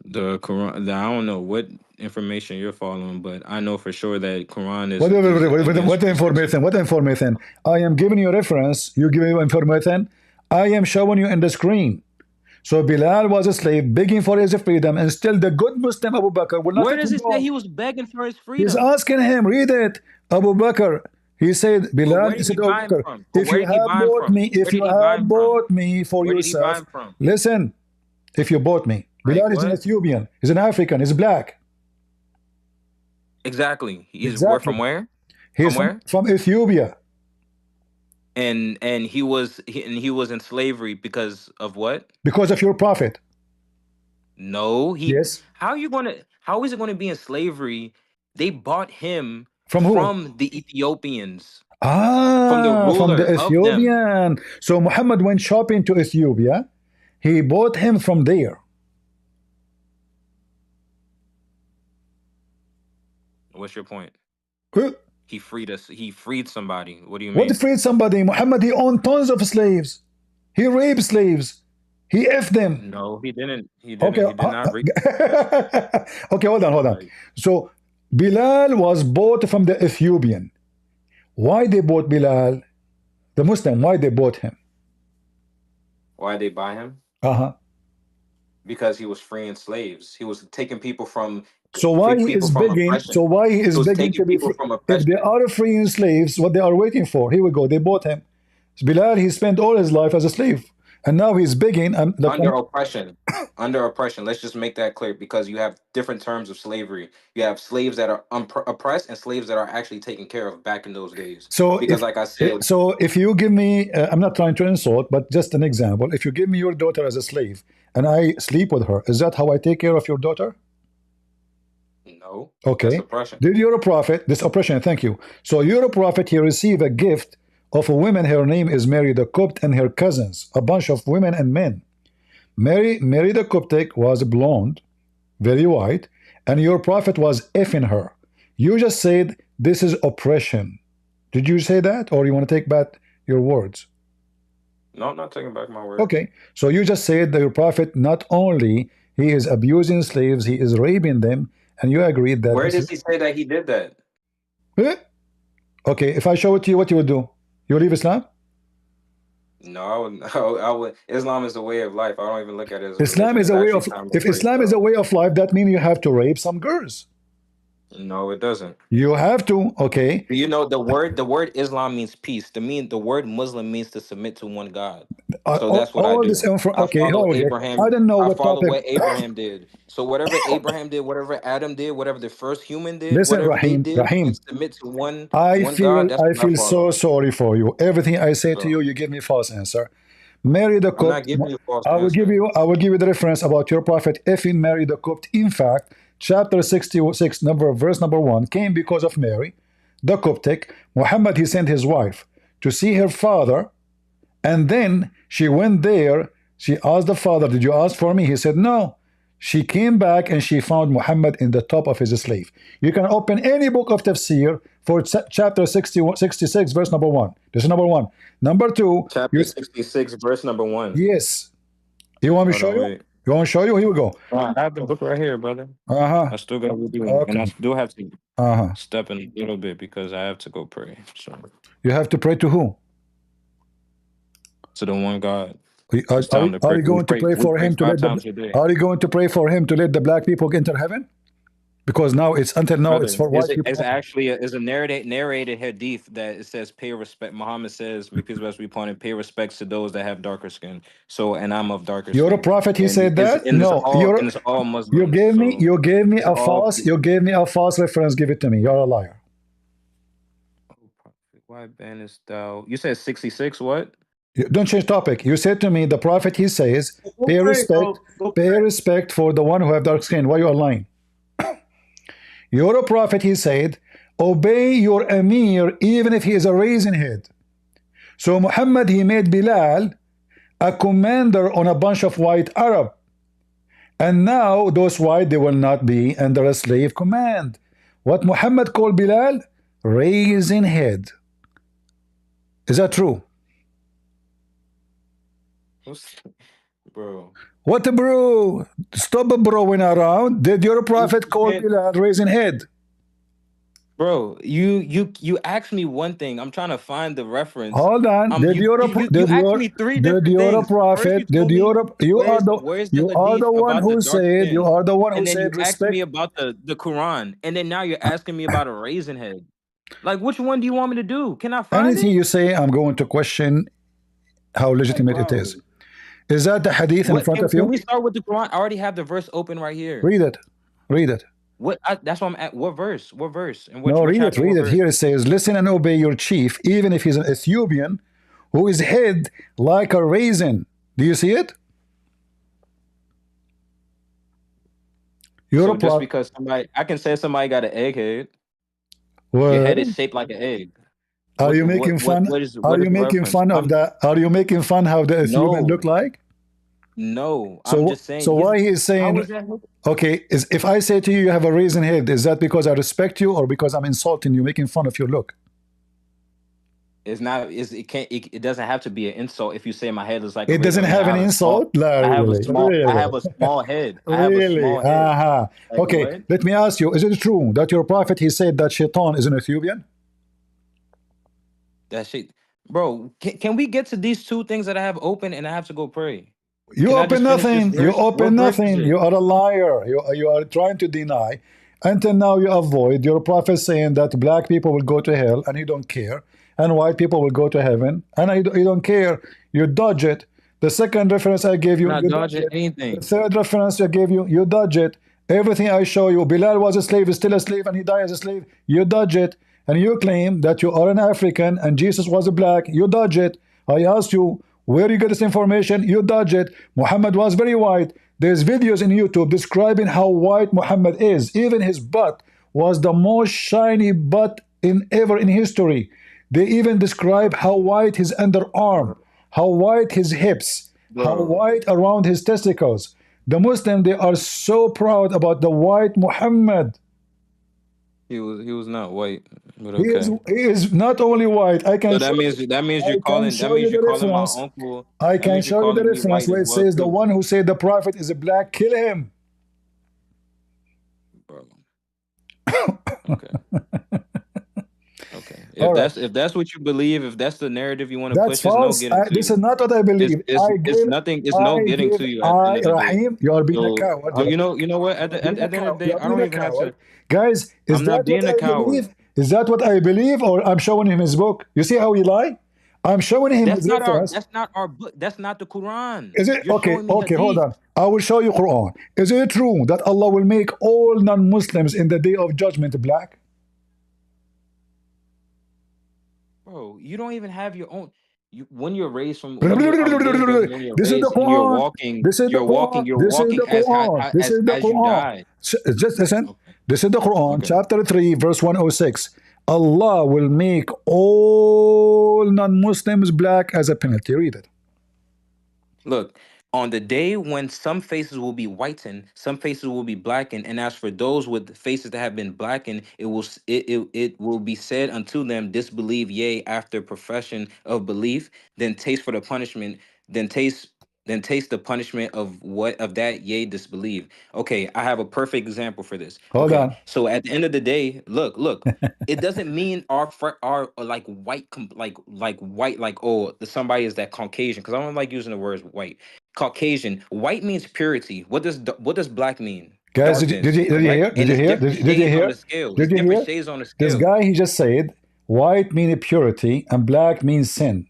The Quran, I don't know what information you're following, but I know for sure that Quran is. What information? What information? I am giving you reference. You give me information. I am showing you in the screen. So Bilal was a slave begging for his freedom, and still the good Muslim Abu Bakr will not. Where does it say he was begging for his freedom? He's asking him, read it. Abu Bakr, he said, Bilal, he said, Abu Bakr, if you have bought me for yourself, listen, if you bought me, Bilal is an Ethiopian, he's an African, he's black. Exactly. He's from where? He's from Ethiopia. And he was in slavery because of what? Because of your prophet. No, yes. How is it going to be in slavery? They bought him from who? From the Ethiopians. From the Ethiopian. So Muhammad went shopping to Ethiopia. He bought him from there. What's your point? Huh? He freed us. He freed somebody. What do you mean? What freed somebody? Muhammad, he owned tons of slaves. He raped slaves. He effed them. No, he didn't. He did not rape. Okay, hold on. So Bilal was bought from the Ethiopian. Why they bought Bilal? The Muslim, why they bought him? Why they buy him? Because he was freeing slaves. He was taking people from. So why he is begging? So why he is begging to be free? If they are freeing slaves, what they are waiting for? Here we go. They bought him. Bilal, he spent all his life as a slave, and now he's begging. Under oppression. Under oppression. Let's just make that clear, because you have different terms of slavery. You have slaves that are oppressed and slaves that are actually taken care of back in those days. So, because like I said, so if you give me, I'm not trying to insult, but just an example. If you give me your daughter as a slave and I sleep with her, is that how I take care of your daughter? No. Okay. That's oppression. Did your prophet, this oppression, thank you. So your prophet, he received a gift of a woman, her name is Mary the Copt, and her cousins, a bunch of women and men. Mary the Coptic was blonde, very white, and your prophet was effing her. You just said this is oppression. Did you say that, or you want to take back your words? No, I'm not taking back my words. Okay, so you just said that your prophet, not only he is abusing slaves, he is raping them, and you agreed that. Where does he say that he did that? Okay, if I show it to you, what you would do? You leave Islam? No, I would. I would. Islam is a way of life. I don't even look at it as a Islam religion. is It's a way actually of, time to if pray. Islam is a So way of life, that means you have to rape some girls. no, it doesn't. You have to, okay? You know the word Islam means peace. The word Muslim means to submit to one God. So that's what I All this do. info, I okay, follow hold it. I Abraham. don't know I what follow topic. what Abraham did. So whatever Abraham did, whatever Adam did, whatever the first human did, Listen, whatever they Rahim, did Rahim, and submit to one I one God, feel, that's I what I feel so follow. sorry for you. Everything I say to So you, you give me false answer. Mary the I'm not Copt. giving you a false I will give answer. you. I will give you the reference about your prophet. If in Mary the Copt, in fact, chapter 66, verse number 1, came because of Mary, the Coptic. Muhammad, he sent his wife to see her father, and then she went there. She asked the father, "Did you ask for me?" He said, "No." She came back and she found Muhammad in the top of his slave. You can open any book of tafsir for chapter 66, verse number 1. This is number 1. Number 2, Chapter 66, verse number 1. yes. You want me to Hold show on, you? wait. You want me to show you? Here we go. I have the book right here, brother. Uh-huh. I still got to do, and I Okay. still have to Uh-huh. step in a little bit because I have to go pray. So You have to pray to who? to the one God. Are, It's time to are pray. you going to pray We for pray him to five let the times a day. are you going to pray for him to let the black people enter heaven? Because now it's until now it's Brother, for white people it's only. actually is a narrated hadith that it says pay respect. Muhammad says, "May peace be upon him, pay respects to those that have darker skin." So, and I'm of darker You're a skin, prophet, he and said that? No, it's all you Muslims. gave me So you gave me it's a all. false you gave me a false reference. Give it to me. You're a liar. Why banish thou? You said 66. What? Don't change topic. You said to me the prophet he says, Go pay pray, respect, bro. Go pay pray. respect for the one who have dark skin. Why you are lying? You're a prophet, he said, obey your emir even if he is a raisin head. So Muhammad, he made Bilal a commander on a bunch of white Arab. And now those white, they will not be under a slave command. What Muhammad called Bilal? Raisin head. Is that true? Bro. What bro? Stop broing around. Did your prophet call Bilal raisin head? Bro, you asked me one thing. I'm trying to find the reference. Hold on. You asked me three different Did your things. First, you prophet told me where's the you are the hadith one about the who dark said you skin, are the one who and then you said asked me respect. about the Quran, and then now you're asking me about a raisin head. Like, which one do you want me to do? Can I find Anything it? you say, I'm going to question how Like, legitimate it bro, is. Is that the hadith in what front of can you? we start with the Quran? I already have the verse open right here. Read it. Read it. That's what I'm at. What verse? What verse? And No, what read it. chapter? Read What it. verse? Here it says, listen and obey your chief, even if he's an Ethiopian, who is head like a raisin. Do you see it? You're So a just prophet. because I can say somebody got an egg head. Your head is Well, shaped like an egg. are What you what making what fun? what is Are what is you the making reference? fun of that? Are you making fun how the Ethiopian No, look like? no. I'm So, just saying so he's why he is how saying, is that? okay, is if I say to you, you have a raisin head, is that because I respect you or because I'm insulting you, making fun of your look? It's not. It doesn't have to be an insult if you say my head is like a It raisin. doesn't I mean, have an insult? La, really, I really, have a small head. I have a really. small head. Uh-huh. Like Okay, what? let me ask you, is it true that your prophet, he said that Shaitan is an Ethiopian? That shit, bro. Can we get to these two things that I have open and I have to go pray? You Can I open just finish this nothing. You verse? open What verse is nothing. it? You are a liar. You are trying to deny. Until now, you avoid your prophet saying that black people will go to hell and you don't care, and white people will go to heaven and you don't care. You dodge it. The second reference I gave you, Not you dodge dodging it. The anything. third reference I gave you, you dodge it. Everything I show you, Bilal was a slave, is still a slave, and he died as a slave. You dodge it. And you claim that you are an African and Jesus was a black. You dodge it. I asked you, where you get this information? You dodge it. Muhammad was very white. There's videos in YouTube describing how white Muhammad is. Even his butt was the most shiny butt in ever in history. They even describe how white his underarm, how white his hips, how Bro, white around his testicles. The Muslim, they are so proud about the white Muhammad. he was not white, but He okay. is not only white. So that means I can show you the you're calling my reference. uncle. I That can means you're show you the calling me reference white where as it well says the too, one who said the prophet is a black, kill him. bro. Okay. Okay. All right. if that's what you believe, if that's the narrative you want to That's push, it's no false. getting to This is you. not what I believe. It's no getting to you at the end of the day. Rahim, you are being a So coward. You are being, you know what? you are being a At the end of coward. the You day, are I being don't a even have coward. to. Guys, is I'm that not what being a I coward. believe? Is that what I believe, or I'm showing him his book? You see how he lie? I'm showing him his reference. That's not our book. That's not the Quran. Is it You're okay? showing me Okay, hold Hadith. on. I will show you Quran. Is it true that Allah will make all non-Muslims in the day of judgment black? Bro, you don't even have your own. When you're raised from This when you're on the day of judgment, when you're is the raised and Quran. This is the Quran. you're This is walking the Quran. This is the as you Quran. die. Just listen. Okay. This is the Quran, Okay. chapter 3, verse 106. Allah will make all non-Muslims black as a penalty. Read it. Look, on the day when some faces will be whitened, some faces will be blackened, and as for those with faces that have been blackened, it will be said unto them, disbelieve, yea, after profession of belief, then taste for the punishment, then taste the punishment of what of that, yea, disbelieve. Okay, I have a perfect example for this. Hold Okay, on. so at the end of the day, look, it doesn't mean our like white like white like oh somebody is that Caucasian, because I don't like using the words white. Caucasian. White means purity. What does black mean? Guys, Darkness, did you correct? hear? Did And you it's hear? different Did you shades on hear? the scale. It's Did you different hear? shades on the This scale. guy, he just said, white means purity and black means sin.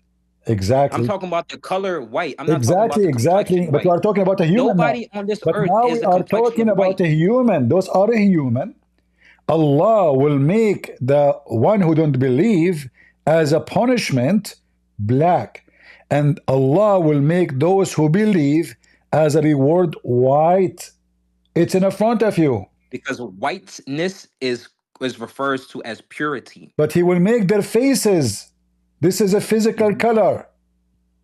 I'm Exactly. talking about the color white. I'm not talking about Exactly, the exactly. complexion But we white. are talking about a human now. Nobody on this But earth now is we the are complexion talking of about white. a human. Those are a human. Allah will make the one who don't believe as a punishment black. And Allah will make those who believe as a reward white. It's in front of you. Because whiteness is refers to as purity. But He will make their faces. This is a physical color.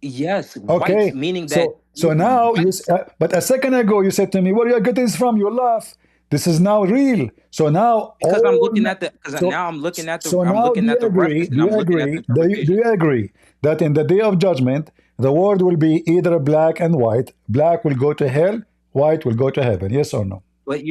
Yes, Okay, white meaning that so now white, but a second ago you said to me, "Where are you getting this from?" You laugh. This is now real. So now because I'm all looking at the because so now I'm looking at the so I'm now looking at the reference and do I'm you looking at the agree? Do interpretation. you agree that in the day of judgment the world will be either black and white? Black will go to hell, white will go to heaven. Yes or no? But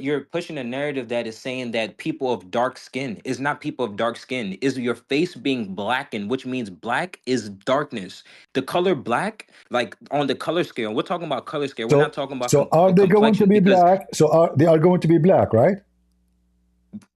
you're pushing a narrative that is saying that people of dark skin is not people of dark skin. Is your face being blackened, which means black is darkness. The color black, like on the color scale, we're talking about color scale. We're not talking about So are they going to complexion be because black? So they are going to be black, right?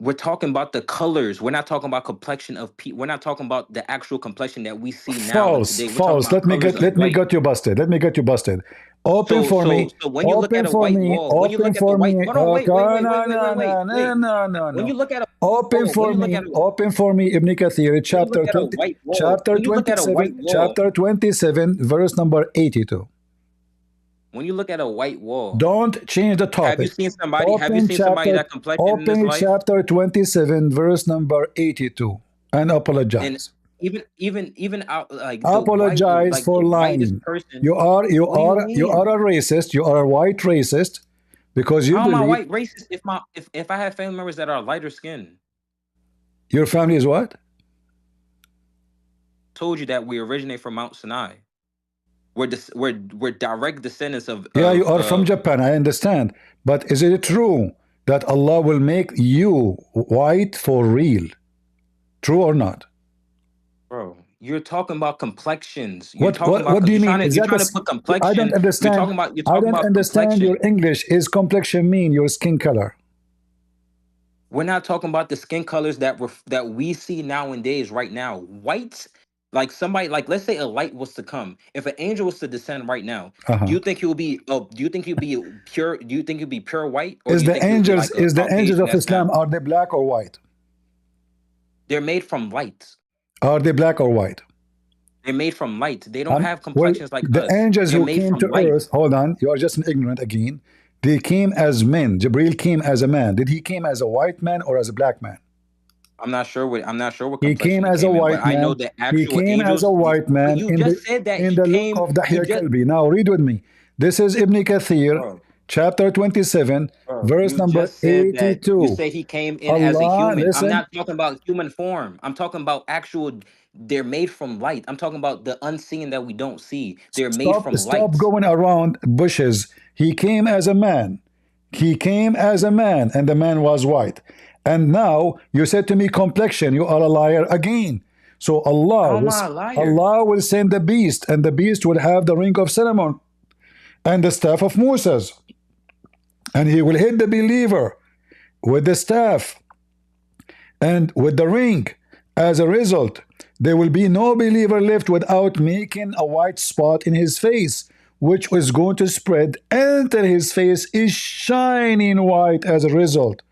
we're talking about the colors. We're not talking about complexion of people. We're not talking about the actual complexion that we see now and False, today. We're talking false. about colors of Let me white. get you busted. Let me get you busted. Open for me. So when you look Open at a for white me. wall, when you Open look at the for white, me. hold on, Okay. No, no, no, no, wait. no, no, When no. you look at a Open when for you look me. at a Open for me. Ibn Kathir, when you look chapter at a 20, white wall, when you look at a white wall, chapter 27, verse number 82. when you look at a white wall, Don't change the have you topic. seen somebody? Have you seen somebody that complexion in this Open life? chapter 27, verse number 82, and And apologize. even out like Apologize the for whitest lying. person. What do you You are mean? a racist. You are a white racist because you How am I believe white racist if I have family members that are lighter skinned? your family is what? Told you that we originate from Mount Sinai. We're direct descendants Yeah, you are from Japan. I understand, but is it true that Allah will make you white for real? True or not? bro. You're talking about complexions. You're talking What about do you mean? you're trying to put I don't complexion. understand. You're I talking don't about understand your complexion. English. Is complexion mean your skin color? We're not talking about the skin colors that we see nowadays, right now. Whites, like somebody, like let's say a light was to come. If an angel was to descend right now, do Uh-huh. you think he will be? Do you think he'll be pure? Do you think he'll be pure white, or Is do you the think he'll be angels like a Caucasian of that's Islam, now? are they black or white? They're made from light. Are they black or white? They're made from light. They don't have Well, complexions like the us. angels They're who made came from to light. earth, hold on, you are just an ignorant again. They came as men. Jibril came as a man. Did he came as a white man or as a black man? I'm not sure what He complexion came he as a came in, but white I know man. the He actual came as a angels. white But man you just said that in he the look came. of You Dahya just, Kalbi. Now read with me. This is Ibn Kathir, bro, chapter 27, verse you number just said that. You 82. say he came in as a Allah, human. I'm listen. not talking about human form. I'm talking about actual. They're made from light. I'm talking about the unseen that we don't see. They're made from Stop light. going around bushes. He came as a man. He came as a man, and the man was white. And now you said to me complexion, you are a liar again. So How am I a liar? Allah will send the beast, and the beast will have the ring of Solomon and the staff of Moses, and he will hit the believer with the staff and with the ring. As a result, there will be no believer left without making a white spot in his face, which is going to spread until his face is shining white as a result.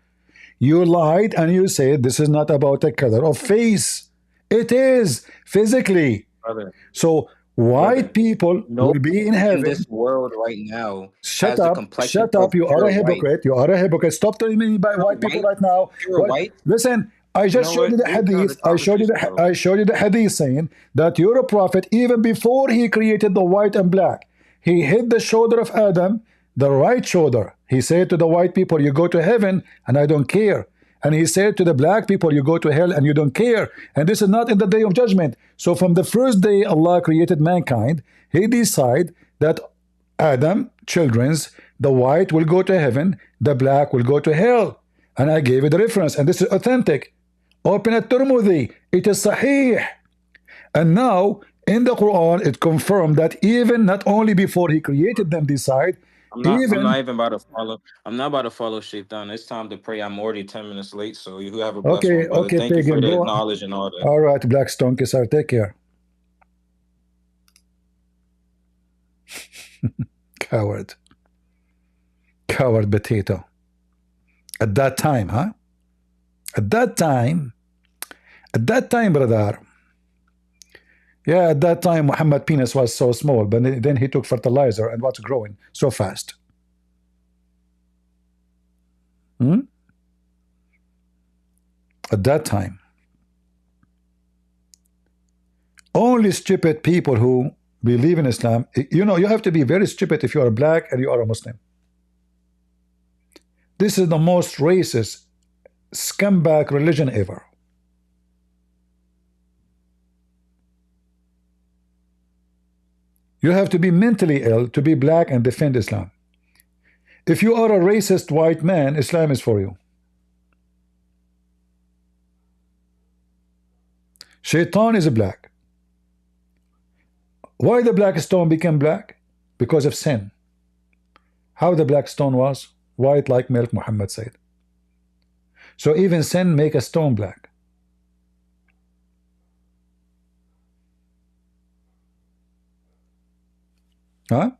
You lied and you said this is not about the color of face. It is physically. Brother, So brother, white people will be in nobody in heaven. this world right now Shut has the up, complexion shut of up. You are pure a white. hypocrite. You are a hypocrite. Stop telling me by Pure white people white? right now. Pure What? white? Listen, I You just know showed you what? the We'll start hadith. this conversation over. I showed you the hadith saying that you're a prophet even before he created the white and black. He hit the shoulder of Adam, the right shoulder. He said to the white people, you go to heaven and I don't care. And he said to the black people, you go to hell and you don't care. And this is not in the day of judgment. So from the first day Allah created mankind, he decided that Adam, children's, the white will go to heaven, the black will go to hell. And I gave you the reference, and this is authentic. Open at Tirmidhi, it is Sahih. And now, in the Quran, it confirmed that even not only before he created them decide, I'm even, not even about to follow. I'm not about to follow Shaitan. It's time to pray. I'm already 10 minutes late. So you have a blessed one, brother. okay, Thank you for pagan, the go. knowledge and all that. All right, Black Stone Kisar, take care. Coward. Coward potato. At that time, huh? At that time, brother. Yeah, at that time, Muhammad penis was so small, but then he took fertilizer and what's growing so fast? At that time, only stupid people who believe in Islam, you know, you have to be very stupid if you are black and you are a Muslim. This is the most racist, scumbag religion ever. You have to be mentally ill to be black and defend Islam. If you are a racist white man, Islam is for you. Shaitan is black. Why the black stone became black? Because of sin. How the black stone was? White like milk, Muhammad said. So even sin make a stone black. Huh?